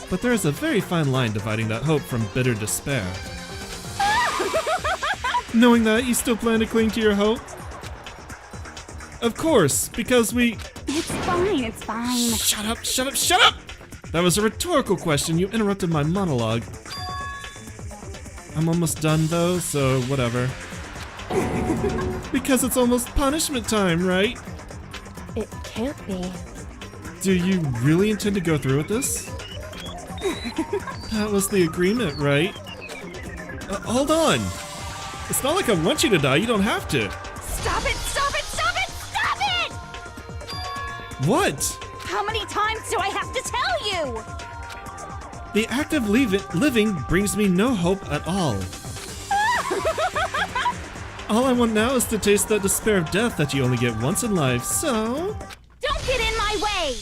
Speaker 1: but there is a very fine line dividing that hope from bitter despair. Knowing that, you still plan to cling to your hope? Of course, because we...
Speaker 3: It's fine.
Speaker 1: Shut up! That was a rhetorical question. You interrupted my monologue. I'm almost done though, so whatever. Because it's almost punishment time, right?
Speaker 8: it can't be.
Speaker 1: Do you really intend to go through with this? That was the agreement, right? Hold on! It's not like I want you to die, you don't have to.
Speaker 3: Stop it!
Speaker 1: What?
Speaker 3: How many times do I have to tell you?
Speaker 1: The act of living brings me no hope at all. All I want now is to taste that despair of death that you only get once in life, so...
Speaker 3: Don't get in my way!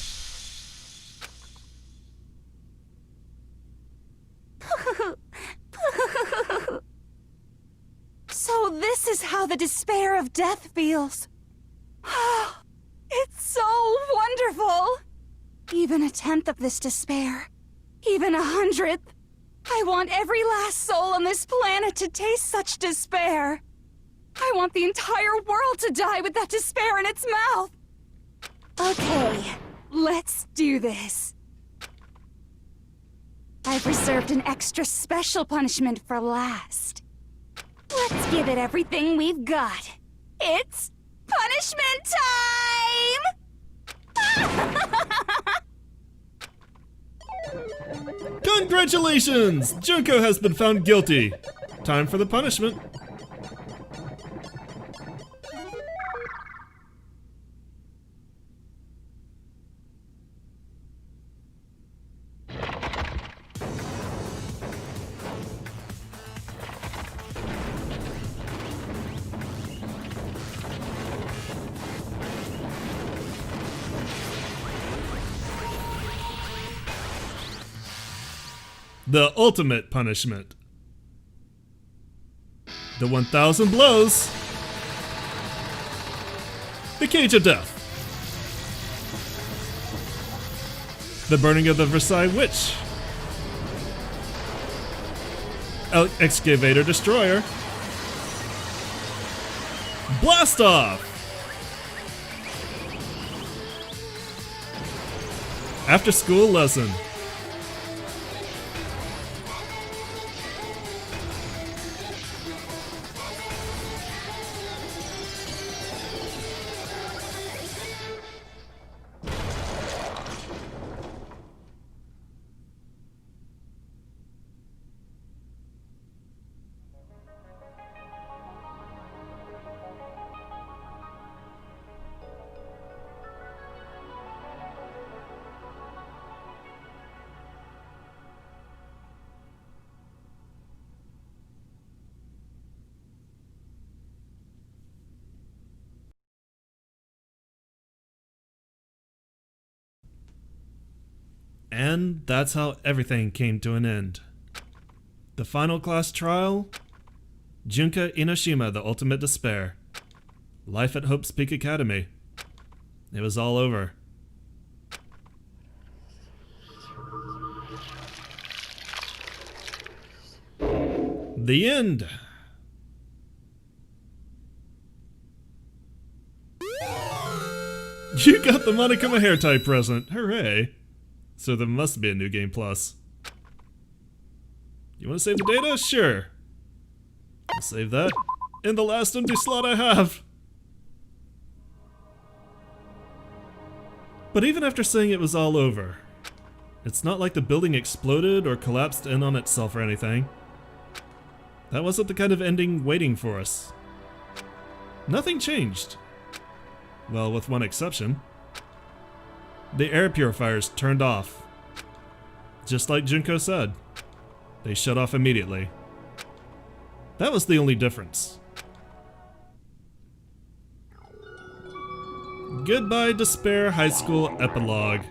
Speaker 3: So this is how the despair of death feels. It's so wonderful! Even a tenth of this despair, even 100th. I want every last soul on this planet to taste such despair. I want the entire world to die with that despair in its mouth. Okay, let's do this. I've reserved an extra special punishment for last. Let's give it everything we've got. It's punishment time!
Speaker 1: Congratulations! Junko has been found guilty. Time for the punishment. The ultimate punishment. The 1,000 blows. The cage of death. The burning of the Versailles witch. Excavator destroyer. Blast off. After school lesson. And that's how everything came to an end. The final class trial, Junka Inoshima, the ultimate despair. Life at Hope's Peak Academy. It was all over. The end. You got the Monokuma hair tie present. Hooray. So there must be a new game plus. You want to save the data? Sure. I'll save that in the last empty slot I have. But even after saying it was all over, it's not like the building exploded or collapsed in on itself or anything. That wasn't the kind of ending waiting for us. Nothing changed. Well, with one exception. The air purifiers turned off. Just like Junko said. They shut off immediately. That was the only difference. Goodbye Despair High School Epilogue.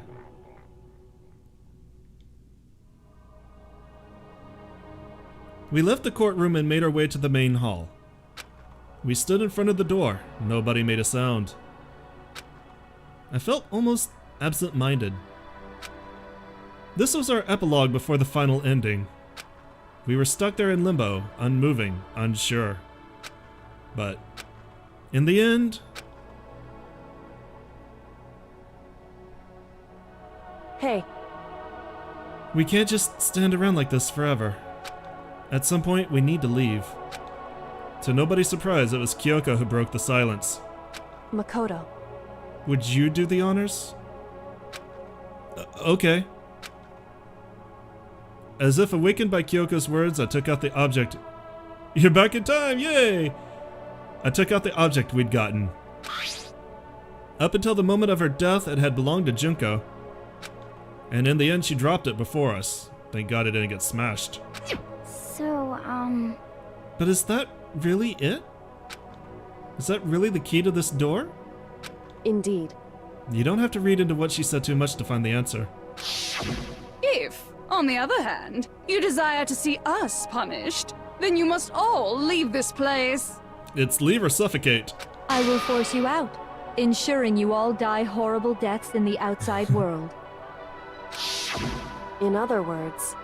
Speaker 1: We left the courtroom and made our way to the main hall. We stood in front of the door. Nobody made a sound. I felt almost absent-minded. This was our epilogue before the final ending. We were stuck there in limbo, unmoving, unsure. But in the end...
Speaker 8: Hey.
Speaker 1: We can't just stand around like this forever. At some point, we need to leave. To nobody's surprise, it was Kyoko who broke the silence.
Speaker 8: Makoto.
Speaker 1: Would you do the honors? Okay. As if awakened by Kyoko's words, I took out the object. You're back in time, yay! I took out the object we'd gotten. Up until the moment of her death, it had belonged to Junko. And in the end, she dropped it before us. Thank God it didn't get smashed.
Speaker 7: So,
Speaker 1: But is that really it? Is that really the key to this door?
Speaker 8: Indeed.
Speaker 1: You don't have to read into what she said too much to find the answer.
Speaker 3: If, on the other hand, you desire to see us punished, then you must all leave this place.
Speaker 1: It's leave or suffocate.
Speaker 2: I will force you out, ensuring you all die horrible deaths in the outside world.
Speaker 8: In other words...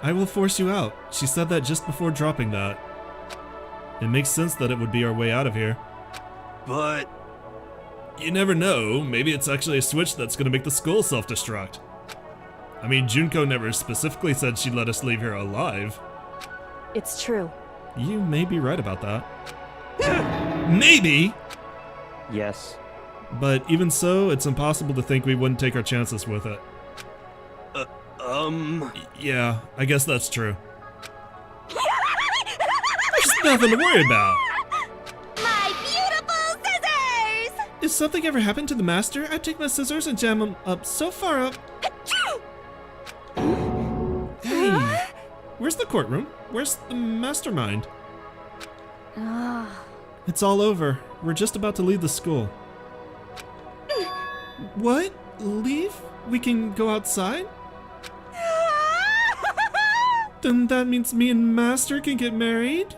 Speaker 1: I will force you out. She said that just before dropping that. It makes sense that it would be our way out of here.
Speaker 6: But...
Speaker 1: You never know, maybe it's actually a switch that's gonna make the skull self-destruct. I mean, Junko never specifically said she'd let us leave here alive.
Speaker 8: It's true.
Speaker 1: You may be right about that. Maybe!
Speaker 5: Yes.
Speaker 1: But even so, it's impossible to think we wouldn't take our chances with it. Yeah, I guess that's true. There's nothing to worry about.
Speaker 11: My beautiful scissors!
Speaker 1: If something ever happened to the master, I'd take my scissors and jam them up so far up. Hey, where's the courtroom? Where's the mastermind? It's all over. We're just about to leave the school. What? Leave? We can go outside? Then that means me and Master can get married?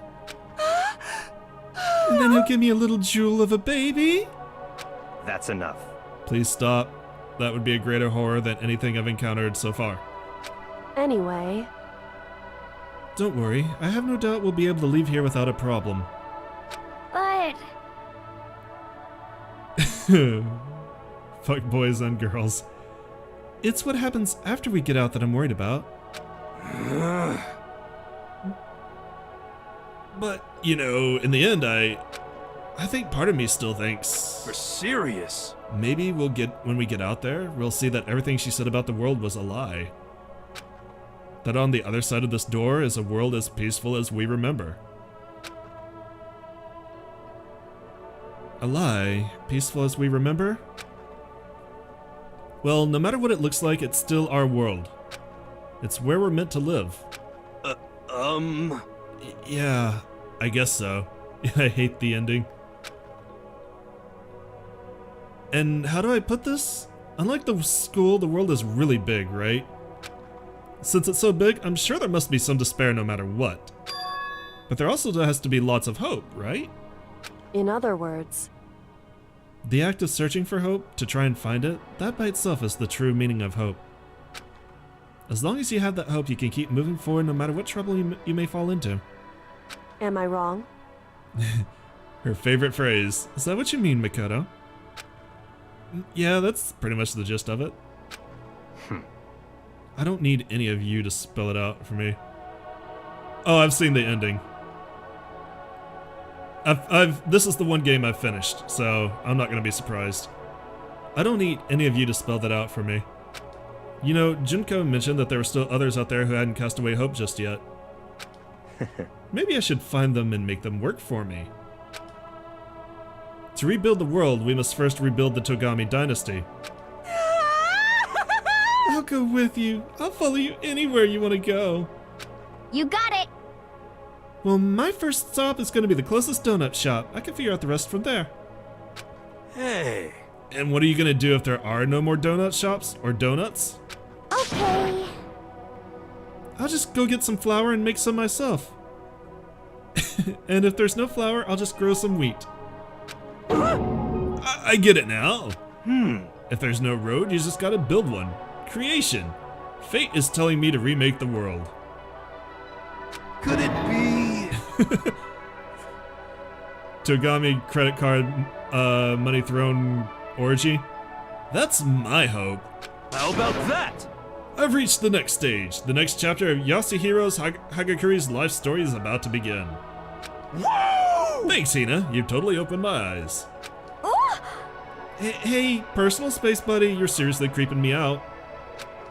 Speaker 1: And then he'll give me a little jewel of a baby?
Speaker 5: That's enough.
Speaker 1: Please stop. That would be a greater horror than anything I've encountered so far.
Speaker 8: Anyway,
Speaker 1: Don't worry, I have no doubt we'll be able to leave here without a problem.
Speaker 7: But
Speaker 1: Fuck boys and girls. It's what happens after we get out that I'm worried about. But, you know, in the end, I think part of me still thinks
Speaker 6: We're serious.
Speaker 1: maybe when we get out there, we'll see that everything she said about the world was a lie. That on the other side of this door is a world as peaceful as we remember. A lie, peaceful as we remember? Well, no matter what it looks like, it's still our world. It's where we're meant to live. Yeah, I guess so. I hate the ending. And how do I put this? Unlike the school, the world is really big, right? Since it's so big, I'm sure there must be some despair no matter what. But there also has to be lots of hope, right?
Speaker 8: in other words,
Speaker 1: The act of searching for hope, to try and find it, that by itself is the true meaning of hope. As long as you have that hope, you can keep moving forward no matter what trouble you may fall into.
Speaker 8: am I wrong?
Speaker 1: Her favorite phrase. Is that what you mean, Makoto? Yeah, that's pretty much the gist of it. I don't need any of you to spell it out for me. Oh, I've seen the ending. This is the one game I've finished, so I'm not gonna be surprised. I don't need any of you to spell that out for me. You know, Junko mentioned that there were still others out there who hadn't cast away hope just yet. Maybe I should find them and make them work for me. To rebuild the world, we must first rebuild the Togami dynasty. I'll go with you. I'll follow you anywhere you want to go.
Speaker 7: You got it!
Speaker 1: Well, my first stop is going to be the closest donut shop. I can figure out the rest from there.
Speaker 6: Hey.
Speaker 1: And what are you going to do if there are no more donut shops or donuts?
Speaker 7: Okay.
Speaker 1: I'll just go get some flour and make some myself. And if there's no flour, I'll just grow some wheat. I get it now. If there's no road, you just gotta build one. Creation. Fate is telling me to remake the world.
Speaker 6: Could it be?
Speaker 1: Togami credit card, money throne orgy. That's my hope.
Speaker 6: How about that?
Speaker 1: I've reached the next stage. The next chapter of Yasuhiro's Hagakuri's life story is about to begin.
Speaker 6: Woo!
Speaker 1: Thanks, Hina. You've totally opened my eyes.
Speaker 7: Ooh!
Speaker 1: Hey, personal space buddy, you're seriously creeping me out.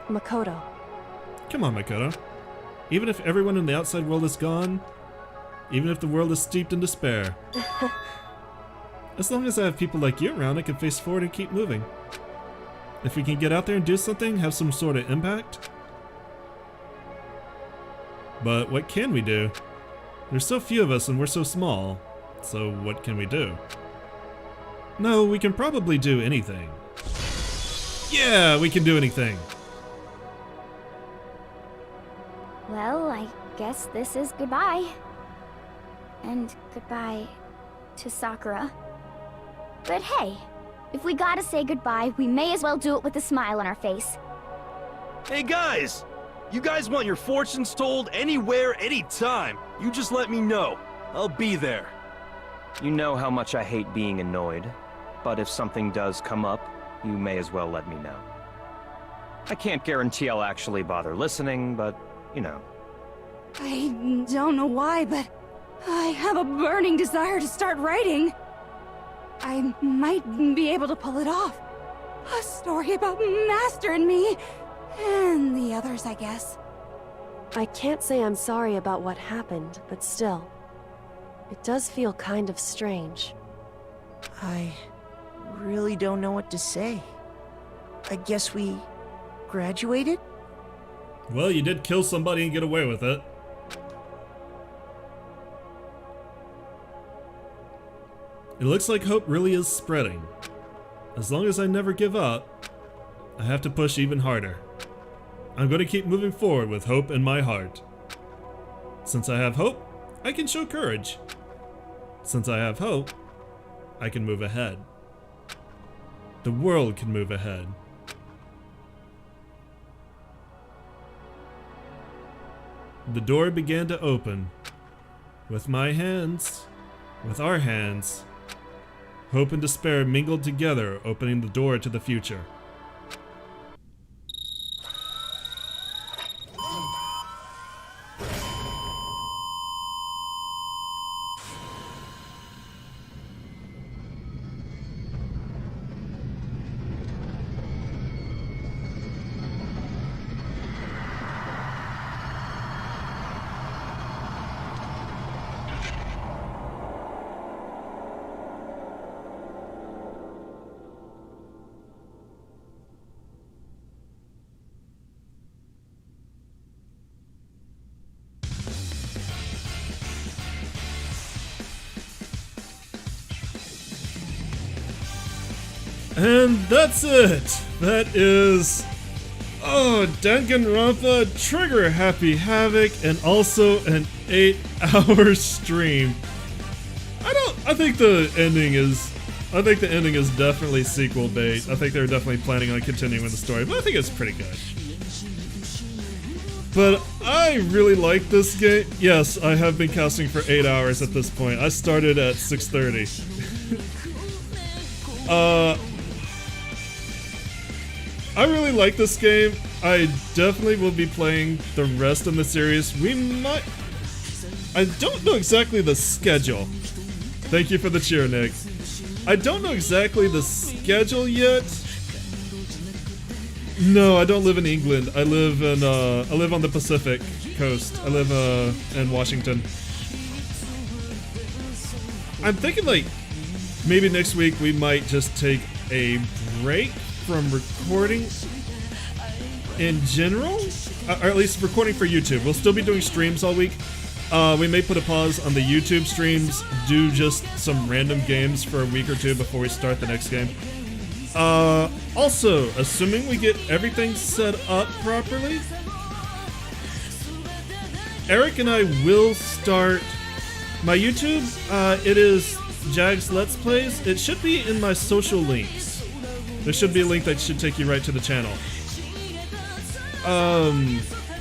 Speaker 8: Makoto.
Speaker 1: Come on, Makoto. Even if everyone in the outside world is gone, even if the world is steeped in despair, as long as I have people like you around, I can face forward and keep moving. If we can get out there and do something, have some sort of impact. But what can we do? There's so few of us and we're so small, so what can we do? No, we can probably do anything. Yeah, we can do anything.
Speaker 7: Well, I guess this is goodbye. And goodbye to Sakura. But hey, if we gotta say goodbye, we may as well do it with a smile on our face.
Speaker 6: Hey guys! You guys want your fortunes told anywhere, anytime. You just let me know. I'll be there.
Speaker 5: You know how much I hate being annoyed, but if something does come up, you may as well let me know. I can't guarantee I'll actually bother listening, but, you know.
Speaker 3: I don't know why, but I have a burning desire to start writing. I might be able to pull it off. A story about Master and me, and the others, I guess.
Speaker 8: I can't say I'm sorry about what happened, but still, it does feel kind of strange.
Speaker 4: I really don't know what to say. I guess we graduated?
Speaker 1: Well, you did kill somebody and get away with it. It looks like hope really is spreading. As long as I never give up, I have to push even harder. I'm going to keep moving forward with hope in my heart. Since I have hope, I can show courage. Since I have hope, I can move ahead. The world can move ahead. The door began to open. With my hands, with our hands, hope and despair mingled together, opening the door to the future. And that's it! That is... Danganronpa, Trigger Happy Havoc, and also an 8-hour stream. I think the ending is definitely sequel bait. I think they're definitely planning on continuing the story, but I think it's pretty good. But I really like this game. Yes, I have been casting for 8 hours at this point. I started at 6:30. I really like this game. I definitely will be playing the rest of the series. I don't know exactly the schedule. Thank you for the cheer, Nick. I don't know exactly the schedule yet. No, I don't live in England. I live on the Pacific coast. I live in Washington. I'm thinking like maybe next week we might just take a break from recording in general, or at least recording for YouTube. We'll still be doing streams all week. We may put a pause on the YouTube streams, do just some random games for a week or two before we start the next game. Also, assuming we get everything set up properly, Eric and I will start my YouTube. It is Jag's Let's Plays. It should be in my social links. There should be a link that should take you right to the channel.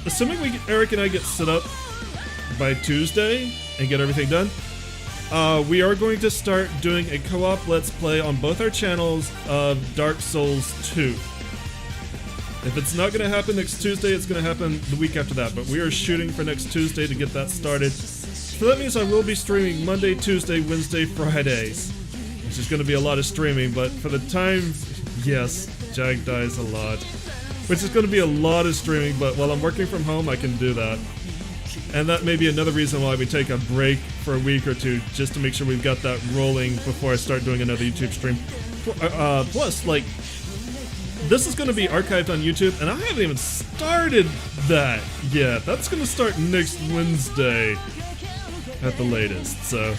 Speaker 1: Assuming Eric and I get set up by Tuesday and get everything done, we are going to start doing a co-op Let's Play on both our channels of Dark Souls 2. If it's not going to happen next Tuesday, it's going to happen the week after that, but we are shooting for next Tuesday to get that started. So that means I will be streaming Monday, Tuesday, Wednesday, Fridays, which is going to be a lot of streaming, but for the time, yes, Jag dies a lot, which is going to be a lot of streaming, but while I'm working from home, I can do that. And that may be another reason why we take a break for a week or two, just to make sure we've got that rolling before I start doing another YouTube stream. Plus, like, this is going to be archived on YouTube, and I haven't even started that yet. That's going to start next Wednesday at the latest, so,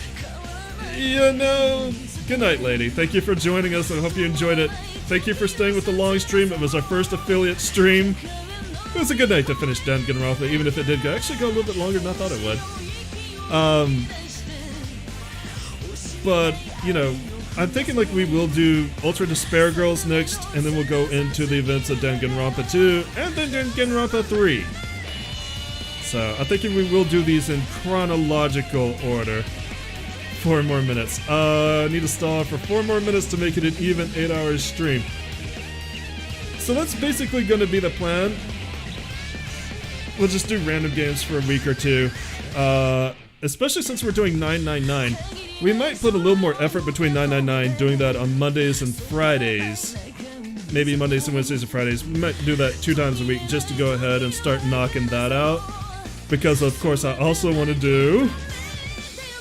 Speaker 1: you know, good night, lady. Thank you for joining us. I hope you enjoyed it. Thank you for staying with the long stream. It was our first affiliate stream. It was a good night to finish Danganronpa, even if it did actually go a little bit longer than I thought it would. But, you know, I'm thinking like we will do Ultra Despair Girls next, and then we'll go into the events of Danganronpa 2, and then Danganronpa 3. So, I'm thinking we will do these in chronological order. 4 more minutes. Need to stall for 4 more minutes to make it an even 8-hour stream. So that's basically going to be the plan. We'll just do random games for a week or two. Especially since we're doing 999. We might put a little more effort between 999 doing that on Mondays and Fridays. Maybe Mondays and Wednesdays and Fridays. We might do that 2 times a week just to go ahead and start knocking that out. Because of course I also want to do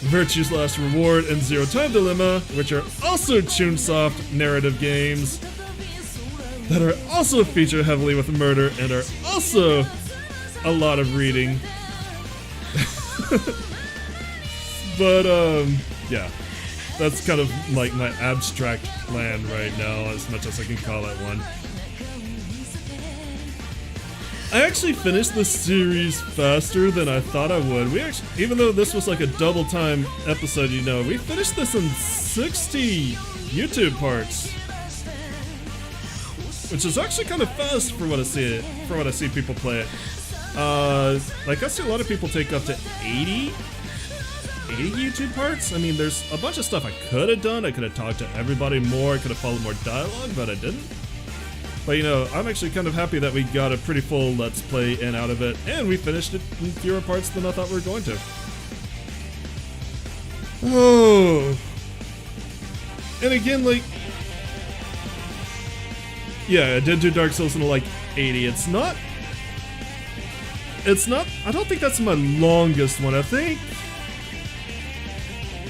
Speaker 1: Virtue's Last Reward and Zero Time Dilemma, which are also Chunsoft narrative games that are also featured heavily with murder and are also a lot of reading. But yeah, that's kind of like my abstract plan right now, as much as I can call it one. I actually finished the series faster than I thought I would. We actually, even though this was like a double time episode, you know, we finished this in 60 YouTube parts, which is actually kind of fast for what I see people play it. Like I see a lot of people take up to 80 YouTube parts. I mean, there's a bunch of stuff I could have done. I could have talked to everybody more. I could have followed more dialogue, but I didn't. But you know, I'm actually kind of happy that we got a pretty full Let's Play in out of it, and we finished it in fewer parts than I thought we were going to. Oh. And again, like, yeah, I did do Dark Souls in like 80. It's not, I don't think that's my longest one. I think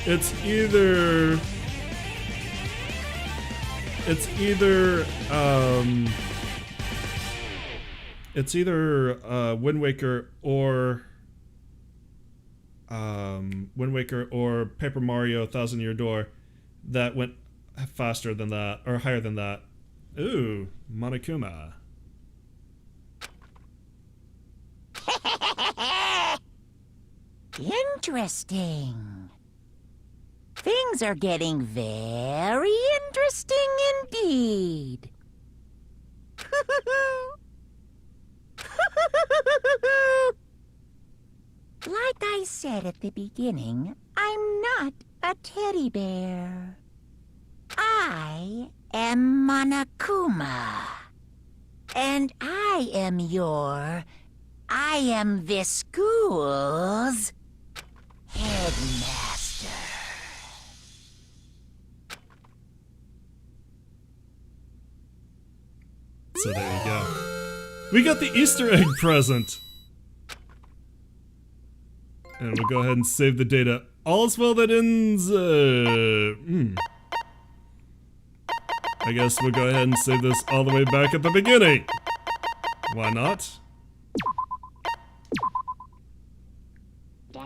Speaker 1: it's either Wind Waker or Paper Mario Thousand Year Door that went faster than that, or higher than that. Ooh, Monokuma.
Speaker 11: Interesting. Things are getting very interesting indeed. Like I said at the beginning, I'm not a teddy bear. I am Monokuma. And I am this school's headmaster.
Speaker 1: So there you go. We got the Easter egg present. And we'll go ahead and save the data. All's well that ends, I guess we'll go ahead and save this all the way back at the beginning. Why not?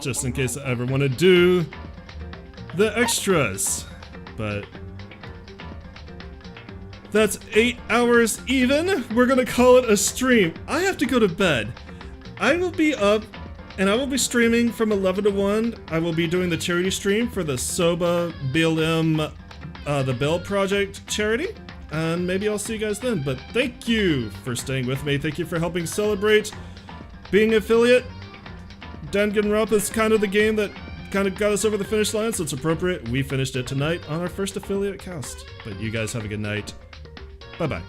Speaker 1: Just in case I ever want to do the extras. But that's 8 hours even. We're gonna call it a stream. I have to go to bed. I will be up and I will be streaming from 11 to 1. I will be doing the charity stream for the Soba BLM the Bell Project charity. And maybe I'll see you guys then. But thank you for staying with me. Thank you for helping celebrate being an affiliate. Danganronpa is kind of the game that kind of got us over the finish line, so it's appropriate we finished it tonight on our first affiliate cast. But you guys have a good night. Bye-bye.